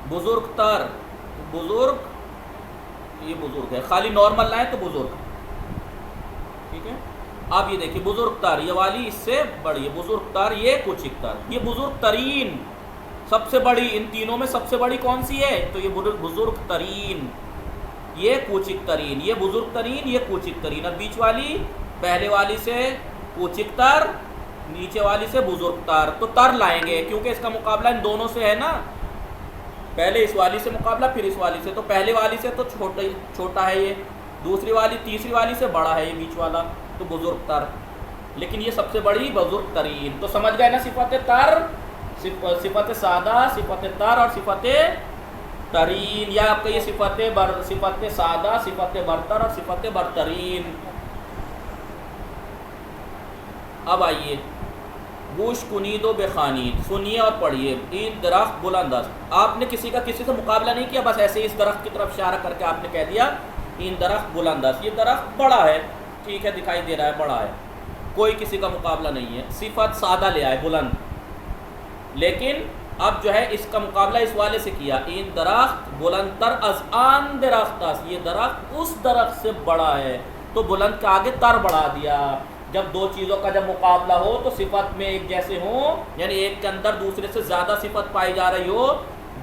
बुजुर्ग तर, बुजुर्ग ये बुजुर्ग है, खाली नॉर्मल लाए तो बुजुर्ग, ठीक है। अब ये देखिए बुजुर्ग तर, ये वाली इससे बड़ी है, बुजुर्ग तर ये कुचिक तर। ये बुजुर्ग तरीन सबसे बड़ी, इन तीनों में सबसे बड़ी कौन सी है? तो ये बुजुर्ग तरीन, ये कुचिक तरीन, ये बुजुर्ग तरीन, ये कुचिक तरीन। अब बीच वाली पहले वाली से कुचिक तर, नीचे वाली से बुजुर्ग तर, तो तर लाएंगे क्योंकि इसका मुकाबला इन दोनों से है ना, पहले इस वाली से मुकाबला फिर इस वाली से, तो पहले वाली से तो छोटा है ये, दूसरी वाली तीसरी वाली से बड़ा है ये बीच वाला, तो बुजुर्ग तर। लेकिन ये सबसे बड़ी बुजुर्ग तरीन। तो समझ गए ना सिफत तर, सिफत सादा, सिफत तर और सिफत तरीन। या आपका ये सिफत सादा, सिफत बरतर और सिफत बरतरीन। अब आइए गोश कुनीदो बेखानीद, सुनिए और पढ़िए। इन दरख्त बुलंदस्त, आपने किसी का किसी से मुकाबला नहीं किया, बस ऐसे इस दरख्त की तरफ इशारा करके आपने कह दिया इन दरख्त बुलंदस्त, ये दरख्त बड़ा है, ठीक है, दिखाई दे रहा है बड़ा है, कोई किसी का मुकाबला नहीं है। सिफत सादा ले आए बुलंद, लेकिन अब जो है इसका मुकाबला इस वाले से किया, इन दरख्त बुलंदतर अज आन दरख्त, ये दरख्त उस दरख्त से बड़ा है तो बुलंद के आगे तर बढ़ा दिया। जब दो चीज़ों का जब मुकाबला हो तो सिफत में एक जैसे हो, यानी एक के अंदर दूसरे से ज़्यादा सिफत पाई जा रही हो,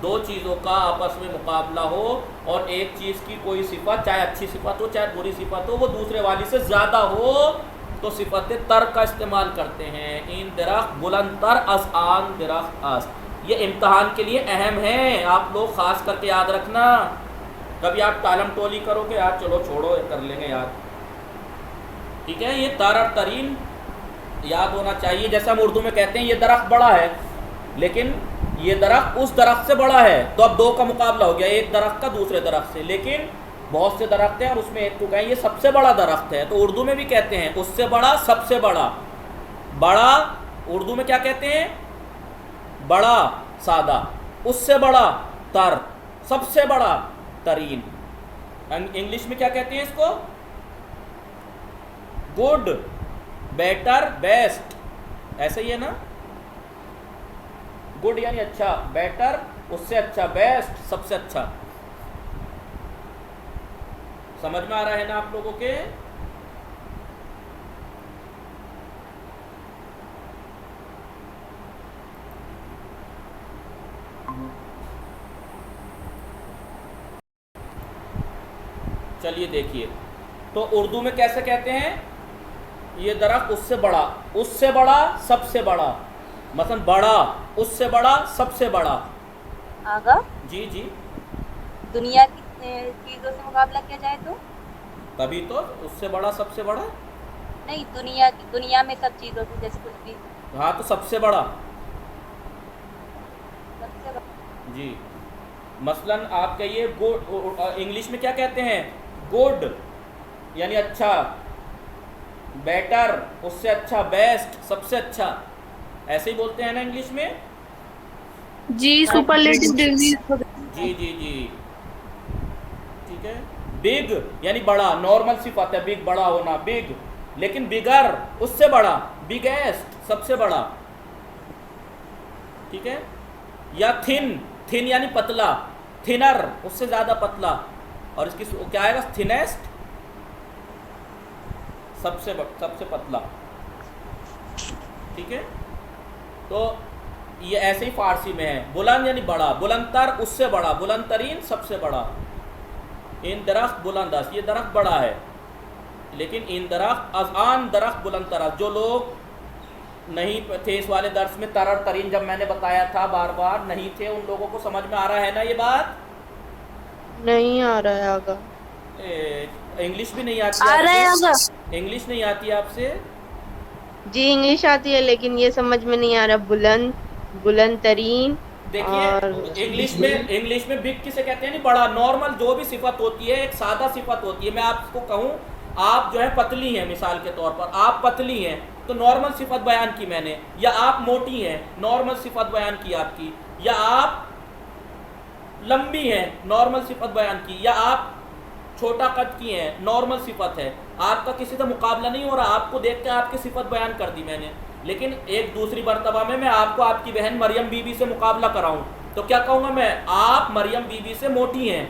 दो चीज़ों का आपस में मुकाबला हो और एक चीज़ की कोई सिफत, चाहे अच्छी सिफत हो चाहे बुरी सिफत हो, वो दूसरे वाली से ज़्यादा हो, तो सिफत तर का इस्तेमाल करते हैं। इन दरख्त बुलंद तर अस आन दरख्त अस। ये इम्तहान के लिए अहम है, आप लोग ख़ास करके याद रखना। कभी आप टालम टोली करोगे यार, चलो छोड़ो कर लेंगे याद, ठीक है। ये तर और तरीन याद होना चाहिए। जैसे हम उर्दू में कहते हैं ये दरख्त बड़ा है, लेकिन ये दरख्त उस दरख्त से बड़ा है, तो अब दो का मुकाबला हो गया, एक दरख्त का दूसरे दरख्त से। लेकिन बहुत से दरख्त हैं और उसमें एक को कहें ये सबसे बड़ा दरख्त है, तो उर्दू में भी कहते हैं उससे बड़ा, सबसे बड़ा। बड़ा उर्दू में क्या कहते हैं? बड़ा सादा, उससे बड़ा तर, सबसे बड़ा तरीन। इंग्लिश में क्या कहते हैं इसको? गुड, बेटर, बेस्ट, ऐसे ही है ना। गुड यानी अच्छा, बेटर उससे अच्छा, बेस्ट सबसे अच्छा। समझ में आ रहा है ना आप लोगों के? चलिए देखिए, तो उर्दू में कैसे कहते हैं? ये दरख्त उससे बड़ा, उससे बड़ा, सबसे बड़ा। मसलन बड़ा, उससे बड़ा, सबसे बड़ा।
आगा
जी जी,
दुनिया की चीजों से मुकाबला किया जाए तो?
तभी तो उससे बड़ा, सबसे बड़ा।
नहीं, दुनिया में सब चीजों से, जैसे कुछ भी।
हाँ, तो सबसे बड़ा
सबसे बड़ा।
जी। मसलन आप कहिए गुड, इंग्लिश में क्या कहते हैं? गुड यानी अच्छा, बेटर उससे अच्छा, बेस्ट सबसे अच्छा, ऐसे ही बोलते हैं ना इंग्लिश में।
जी, सुपरलेटिव डिग्री।
जी जी जी, ठीक है। बिग यानी बड़ा, नॉर्मल सिफत है बिग, बड़ा होना, बिग। लेकिन बिगर उससे बड़ा, बिगेस्ट सबसे बड़ा, ठीक है। या थिन, थिन यानी पतला, थिनर उससे ज़्यादा पतला, और इसकी क्या आएगा? थिनेस्ट सबसे पतला, ठीक है। तो ये ऐसे ही फारसी में है। बुलंद यानी बड़ा, बुलंदतर उससे बड़ा, बुलंदतरीन सबसे बड़ा। इन दरख्त बुलंदस, ये दरख्त बड़ा है, लेकिन इन दरख्त अज़ान दरख्त बुलंदतरस। जो लोग नहीं थे इस वाले दर्स में, तरर तरीन जब मैंने बताया था बार बार नहीं थे, उन लोगों को समझ में आ रहा है ना ये बात?
नहीं आ रहा है आगा।
इंग्लिश भी नहीं आती?
आ रहा है आगा।
इंग्लिश नहीं आती आपसे?
जी इंग्लिश आती है, लेकिन ये समझ में नहीं आ रहा। बुलंद, बुलंद तरीन।
देखिए इंग्लिश में बिग किसे कहते हैं? नहीं बड़ा। नॉर्मल जो भी सिफत होती है एक सादा सिफत होती है। मैं आपको कहूँ आप जो है पतली हैं, मिसाल के तौर पर आप पतली हैं तो नॉर्मल सिफत बयान की मैंने, या आप मोटी हैं नॉर्मल सिफत बयान की आपकी, या आप लंबी हैं नॉर्मल सिफत बयान की, या आप छोटा कद की हैं नॉर्मल सिफत है। आपका किसी से मुकाबला नहीं हो रहा, आपको देख के आपकी सिफत बयान कर दी मैंने। लेकिन एक दूसरी मर्तबा में मैं आपको आपकी बहन मरियम बीबी से मुकाबला कराऊं तो क्या कहूँगा मैं? आप मरियम बीबी से मोटी हैं,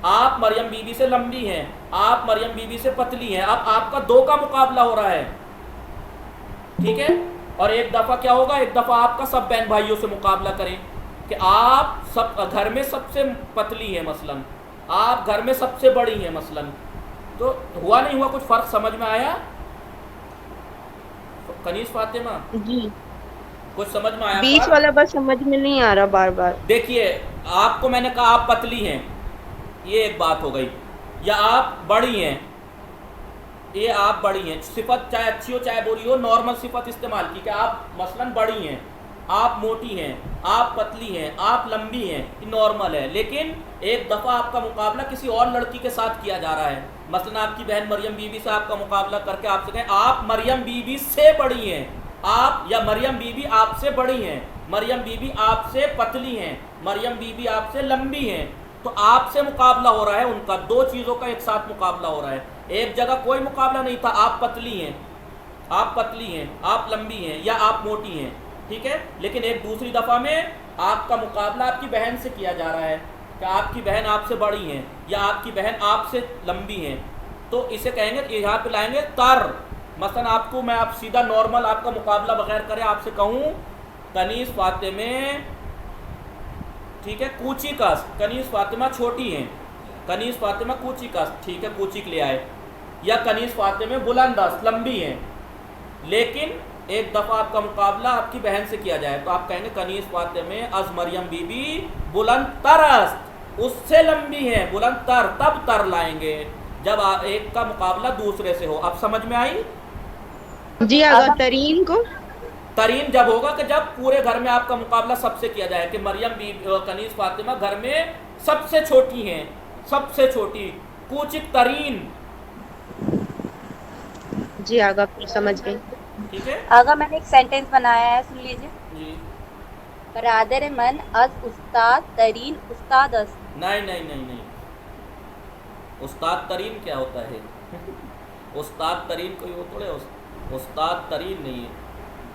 आप मरियम बीबी से लंबी हैं, आप मरियम बीबी से पतली हैं। अब आपका दो का मुकाबला हो रहा है, ठीक है। और एक दफ़ा क्या होगा, एक दफ़ा आपका सब बहन भाइयों से मुकाबला करें कि आप सब घर में सबसे पतली हैं मसलन, आप घर में सबसे बड़ी हैं मसलन, तो हुआ नहीं हुआ कुछ फ़र्क समझ में आया? कनीज़ फातिमा
जी
कुछ समझ में आया?
बीच वाला बस समझ में नहीं आ रहा बार बार।
देखिए आपको मैंने कहा आप पतली हैं, ये एक बात हो गई, या आप बड़ी हैं, ये आप बड़ी हैं। सिफत चाहे अच्छी हो चाहे बुरी हो, नॉर्मल सिफत इस्तेमाल की कि आप मसलन बड़ी हैं, आप मोटी हैं, आप पतली हैं, आप लंबी हैं, ये नॉर्मल है। लेकिन एक दफ़ा आपका मुकाबला किसी और लड़की के साथ किया जा रहा है, मसलन आपकी बहन मरियम बीबी से आपका मुकाबला करके आपसे कहें आप मरियम बीबी से बड़ी हैं, आप, या मरियम बीबी आपसे बड़ी हैं, मरियम बीबी आपसे पतली हैं, मरियम बीबी आपसे लंबी हैं, तो आपसे मुकाबला हो रहा है उनका। दो चीज़ों का एक साथ मुकाबला हो रहा है। एक जगह कोई मुकाबला नहीं था, आप पतली हैं, आप पतली हैं, आप लंबी हैं, या आप मोटी हैं, ठीक है। लेकिन एक दूसरी दफ़ा में आपका मुकाबला आपकी बहन से किया जा रहा है कि आपकी बहन आपसे बड़ी हैं, या आपकी बहन आपसे लंबी हैं, तो इसे कहेंगे, यहाँ पे लाएंगे तर। मसलन आपको मैं आप सीधा नॉर्मल आपका मुकाबला बगैर करे आपसे कहूँ कनीज़ फातिमे, ठीक है, कूची कस, कनीज़ फातिमा छोटी हैं, कनीज़ फातिमा कूची कस, ठीक है, कूचिक ले आए। या कनीज़ फातिमे बुलंदस, लंबी हैं। लेकिन एक दफ़ा आपका मुकाबला आपकी बहन से किया जाए तो आप कहेंगे कनीज़ फातिमे अज मरियम बीबी बुलंद तरस्त, उससे लंबी है, बुलंद तर। तब तर लाएंगे जब एक का मुकाबला दूसरे से हो। अब समझ में आई?
जी आगा, तरीन को
तरीन जब होगा कि जब पूरे घर में आपका मुकाबला सबसे किया जाए कि मरियम बीबी कनीज़ फातिमा घर में सबसे छोटी हैं, सबसे छोटी, कूचिक तरीन।
जी आगा, फिर समझ गई।
ठीक है,
आगा मैंने एक सेंटेंस बनाया है, सुन लीजिए।
जी।
बरादर मन अज उस्ताद तरीन उस्ताद अस।
नहीं नहीं नहीं नहीं, उस्ताद तरीन क्या होता है? उस्ताद तरीन कोई वो थोड़े, उस्ताद तरीन नहीं है।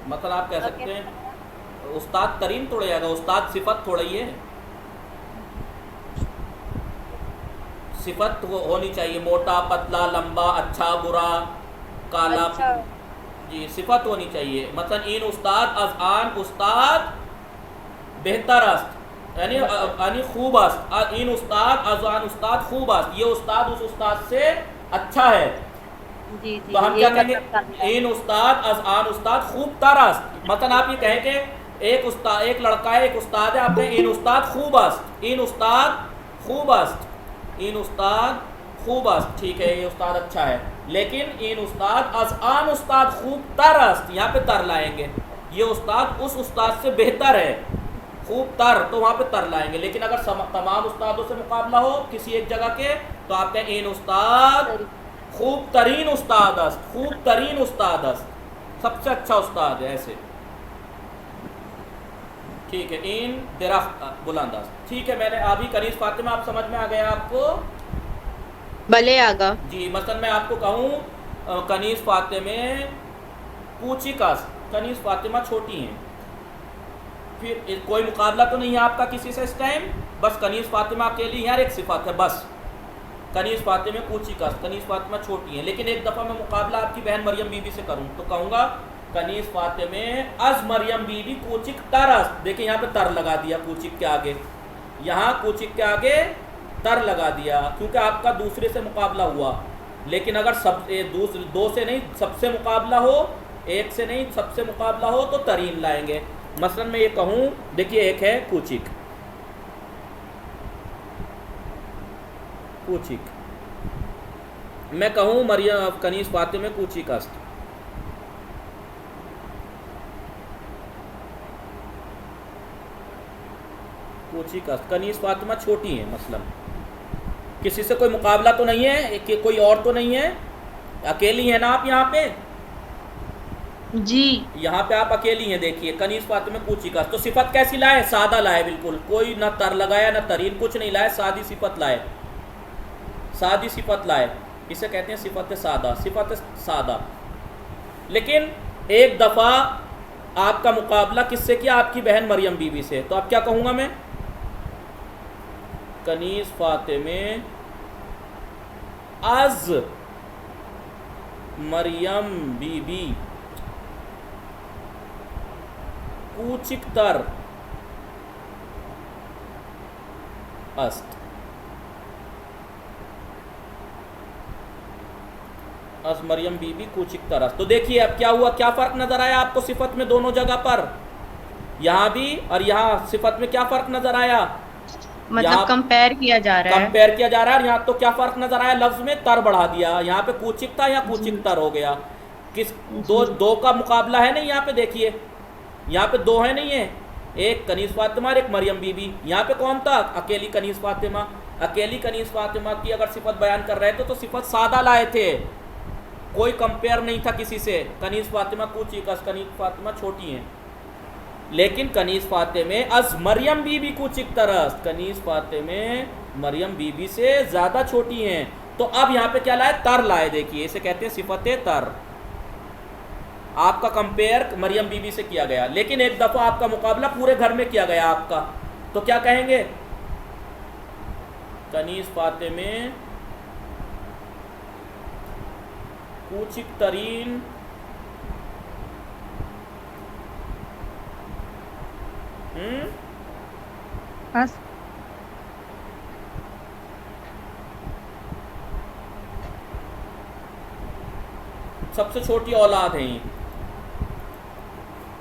मतलब आप कह सकते हैं उस्ताद तरीन थोड़े आएगा, उस्ताद सिफत थोड़ा ही है। सिफत होनी चाहिए, मोटा पतला लंबा अच्छा बुरा काला।
अच्छा।
जी, सिफत होनी चाहिए। मतलब इन उस्ताद अज आन उस्ताद बेहतर अस्त, यानी खूब अस्त। इन उस्ताद अज आन उस्ताद खूब अस्त, ये उस्ताद उस उस्ताद से अच्छा है।
जी जी,
तो हम
ये
क्या
मतलब
कहेंगे?
समझा।
इन उस्ताद अज आन उस्ताद खूब तरस्त। मतलब आप ये कहें कि एक उस्ताद, एक लड़का है, एक उस्ताद है, आप कहें इन उस्ताद खूब अस्त, इन उस्ताद खूब अस्त, इन उस्ताद खूब अस्त, ठीक है, ये उस्ताद अच्छा है। लेकिन इन उस्ताद अज आन उस्ताद खूब तरस्त, यहाँ पे तर लाएंगे, ये उस्ताद उस उस्ताद से बेहतर है, खूब तर, तो वहाँ पे तर लाएंगे। लेकिन अगर तमाम उस्तादों से मुकाबला हो किसी एक जगह के तो आप कहें इन उस्ताद खूब तरीन उस्ताद अस्त, खूब तरीन उस्ताद अस्त, सबसे अच्छा उस्ताद है, ऐसे। ठीक है, इन दरख्त बुलंद अस्त। ठीक है, मैंने अभी कनीज़ फातिमा आप समझ में आ गया आपको?
भले आगा।
जी, मसलन मैं आपको कहूँ कनीज़ फातिमे कूची कस, कनीज़ फातिमा छोटी हैं, फिर कोई मुकाबला तो नहीं है आपका किसी से इस टाइम, बस कनीज़ फातिमा अकेली यार एक सिफत है बस। कनीज़ फातिमे कूची कस, कनीज़ फातिमा छोटी हैं। लेकिन एक दफ़ा मैं मुकाबला आपकी बहन मरियम बीबी से करूँ तो कहूँगा कनीज़ फातिमे अज मरियम बीबी कूचिक तरस। देखिए यहाँ पे तर लगा दिया कूचिक के आगे, यहाँ कूचिक के आगे तर लगा दिया क्योंकि आपका दूसरे से मुकाबला हुआ। लेकिन अगर दो से नहीं सबसे मुकाबला हो, एक से नहीं सबसे मुकाबला हो तो तरीन लाएंगे। मसलन मैं ये कहूँ, देखिए एक है कूचिक, कूचिक, मैं कहूँ मरियम कनीज़ फातिमे कूचिक अस्त, कूचिक अस्त, कनीज़ फातिमा छोटी है। मसलन किसी से कोई मुकाबला तो नहीं है कि कोई और तो नहीं है, अकेली है ना आप यहाँ पे?
जी।
यहाँ पे आप अकेली हैं। देखिए कनीज़ फातिमा कूची कस, तो सिफत कैसी लाए? सादा लाए, बिल्कुल कोई ना तर लगाया ना तरीन, कुछ नहीं लाए, सादी सिफत लाए, सादी सिफत लाए। इसे कहते हैं सिफत सादा, सिफत सादा। लेकिन एक दफ़ा आपका मुकाबला किससे किया? आपकी बहन मरियम बीबी से। तो अब क्या कहूँगा मैं? कनीज़ फातिमे अज मरियम बीबी कूचिक तर अस्त, अज मरियम बीबी कूचिक तर अस्त। तो देखिए अब क्या हुआ, क्या फ़र्क नज़र आया आपको सिफत में दोनों जगह पर? यहाँ भी और यहाँ सिफत में क्या फ़र्क नज़र आया?
मतलब कंपेयर किया जा रहा है,
कंपेयर किया जा रहा है। यहाँ तो क्या फ़र्क नज़र आया? लफ्ज़ में तर बढ़ा दिया, यहाँ पे कूचिक था, यहाँ कूचिक तर हो गया। किस दो का मुकाबला है नहीं यहाँ पे? देखिए यहाँ पे दो है नहीं है, एक कनीज़ फातिमा और एक मरियम बीबी। यहाँ पे कौन था? अकेली कनीज़ फातिमा। अकेली कनीज़ फातिमा की अगर सिफत बयान कर रहे थे तो सिफत सादा लाए थे, कोई कंपेयर नहीं था किसी से। कनीज़ फातिमा कूची कस, कनीज़ फातिमा छोटी हैं। लेकिन कनीज़ फातिमे अज मरियम बीबी कूचिक तरस, कनीज़ फातिमे मरियम बीबी से ज़्यादा छोटी हैं। तो अब यहाँ पे क्या लाए? तर लाए। देखिए इसे कहते हैं सिफत तर। आपका कंपेयर मरियम बीबी से किया गया, लेकिन एक दफ़ा आपका मुकाबला पूरे घर में किया गया आपका, तो क्या कहेंगे? कनीज़ फातिमे कूचिक तरीन
हस
सबसे छोटी औलाद है ये।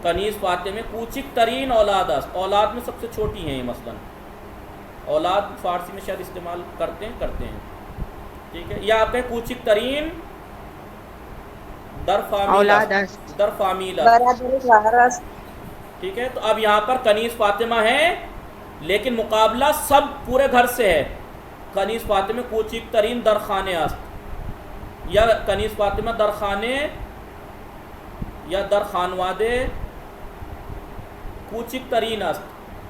कनीज फातिमे कूचिक तरीन औलाद अस्त, औलाद में सबसे छोटी हैं ये। मसलन औलाद फारसी में शायद इस्तेमाल करते हैं, ठीक है। या आप कहें कूचिक तरीन दर फामील, ठीक है। तो अब यहाँ पर कनीज फातिमा है, लेकिन मुकाबला सब पूरे घर से है। कनीज फातिमे कूचिक तरीन दर खाने अस्त, या कनीज फातिमा दर खाने या दर खानवादे कूचिक तरीन अस्त।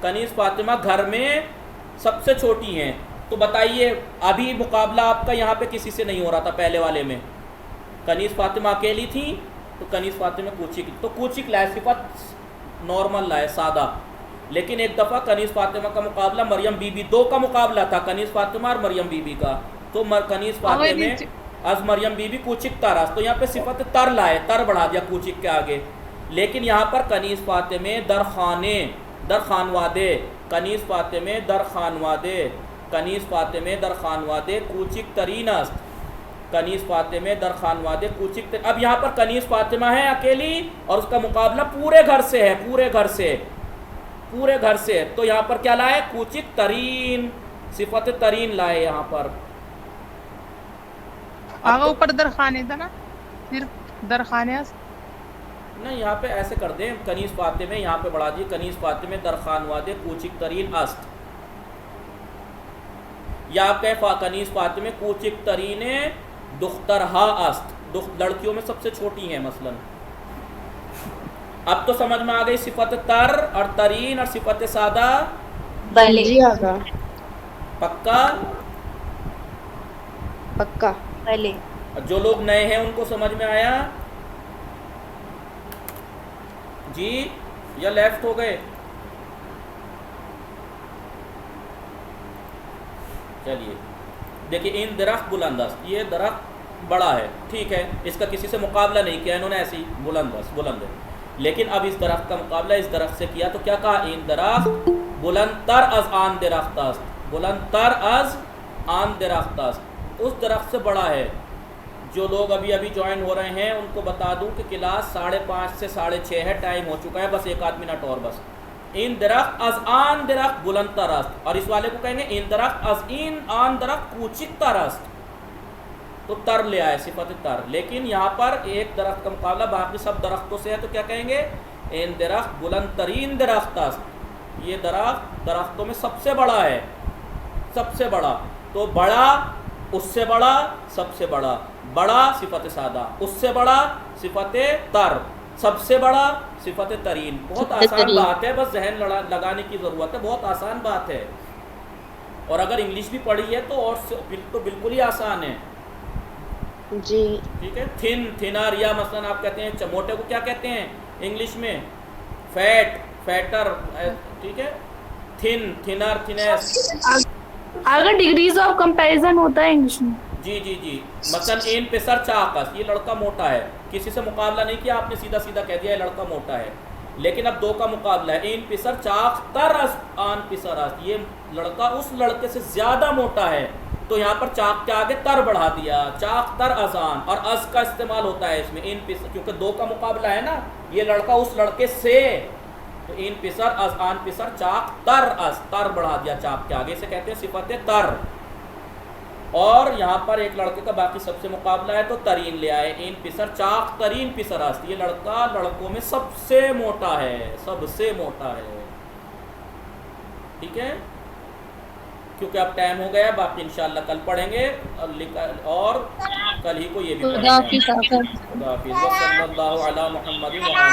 कनीज फातिमा घर में सबसे छोटी हैं। तो बताइए, अभी मुकाबला आपका यहाँ पे किसी से नहीं हो रहा था। पहले वाले में कनीज फातिमा अकेली थी, तो कनीज फातिमा कूचिक, तो कूचिक लाए सिफत नॉर्मल लाए, सादा। लेकिन एक दफ़ा कनीज फातिमा का मुकाबला मरियम बीबी, दो का मुकाबला था, कनीज फातिमा और मरियम बीबी का। तो कनीज फातिमा अज मरियम बीबी कूचिक तरस, तो यहाँ पे सिफत तर लाए, तर बढ़ा दिया कूचिक के आगे। लेकिन यहाँ पर कनीज फातिमे दर खाने दर खानवादे, कनीज फातिमे दर खानवादे, कनीज फातिमे दर खानवादे कूचिक तरीन अस्त, कनीज फातिमे दर खानवादे कूचिक अब यहाँ पर कनीज फातिमा है अकेली और उसका मुकाबला पूरे घर से है, पूरे घर से। तो यहाँ पर क्या लाए? कूचिक तरीन, सिफत तरीन लाए यहाँ पर।
आगे ऊपर दरखाने था ना, सिर्फ दरखाने
नहीं, यहाँ पे ऐसे कर दें, कनीज फातिमे यहाँ पे बढ़ा दिए, कनीज फातिमे दर खानवादे कूचिक तरीन अस्त। या आप कहें कनीज फातिमे कूचिक तरीने दुख्तर हा अस्त, लड़कियों में सबसे छोटी हैं मसलन। अब तो समझ में आ गई सिफत तर और तरीन और सिफत सादा।
जी आगा,
पक्का
पहले
जो लोग नए हैं उनको समझ में आया जी, या लेफ्ट हो गए? चलिए देखिए, इन दरख्त बुलंदस्त, ये दरख्त बड़ा है, ठीक है, इसका किसी से मुकाबला नहीं किया इन्होंने, ऐसी बुलंद है। लेकिन अब इस दरख्त का मुकाबला इस दरख्त से किया, तो क्या कहा? इन दरख्त बुलंदतर अज आन दरख्त अस्त, बुलंदतर अज आन दरख्त अस्त, उस दरख्त से बड़ा है। जो लोग अभी अभी ज्वाइन हो रहे हैं उनको बता दूं कि क्लास 5:30 से 6:30 है, टाइम हो चुका है, बस 1 मिनट और बस। इन दरख्त अज आन दरख्त बुलंदतर अस्त, और इस वाले को कहेंगे इन दरख्त अज इन आन दरख्त कूचिक तरस्त, तो तर ले आए, सिफत तर। लेकिन यहाँ पर एक दरख्त का मुकाबला बाकी सब दरख्तों से है, तो क्या कहेंगे? इन दरख्त बुलंद तरीन दरख्त अस्त, ये दरख्त दरख्तों में सबसे बड़ा है, सबसे बड़ा। तो बड़ा, उससे बड़ा, सबसे बड़ा, बड़ा सिफत सादा, उससे बड़ा सिफत तर, सबसे बड़ा सिफत तरीन। बहुत आसान बात है, बस जहन लगाने की ज़रूरत है, बहुत आसान बात है। और अगर इंग्लिश भी पढ़ी है तो और तो बिल्कुल ही आसान है
जी,
ठीक है। थिन, थिनर, या मसलन आप कहते हैं मोटे को क्या कहते हैं इंग्लिश में? फैट, फैटर, ठीक है। Thin, thinner, thinness.
अगर डिग्रीज ऑफ कंपैरिजन होता है इंग्लिश में।
जी। मसलन इन पिसर चाकस, ये लड़का मोटा है, किसी से मुकाबला नहीं किया आपने, सीधा सीधा कह दिया ये लड़का मोटा है। लेकिन अब दो का मुकाबला है, इन पिसर चाक तर आन पिसर अस्त, ये लड़का उस लड़के से ज़्यादा मोटा है, तो यहाँ पर चाक के आगे तर बढ़ा दिया, चाक तर अजान, और अज का इस्तेमाल होता है इसमें, इन पिसर, क्योंकि दो का मुकाबला है ना, ये लड़का उस लड़के से, तो इन पिसर अज आन पिसर चाक तर अज, तर बढ़ा दिया चाक के आगे, से कहते हैं सिफत तर। और यहाँ पर एक लड़के का बाकी सबसे मुकाबला है, तो तरीन ले आए, इन पिसर चाक तरीन पिसर अस्त, ये लड़का लड़कों में सबसे मोटा है, सबसे मोटा है, ठीक है। क्योंकि अब टाइम हो गया, बाकी इंशाल्लाह कल पढ़ेंगे, और कल ही को ये भी पढ़ेंगे। खुदा हाफिज़।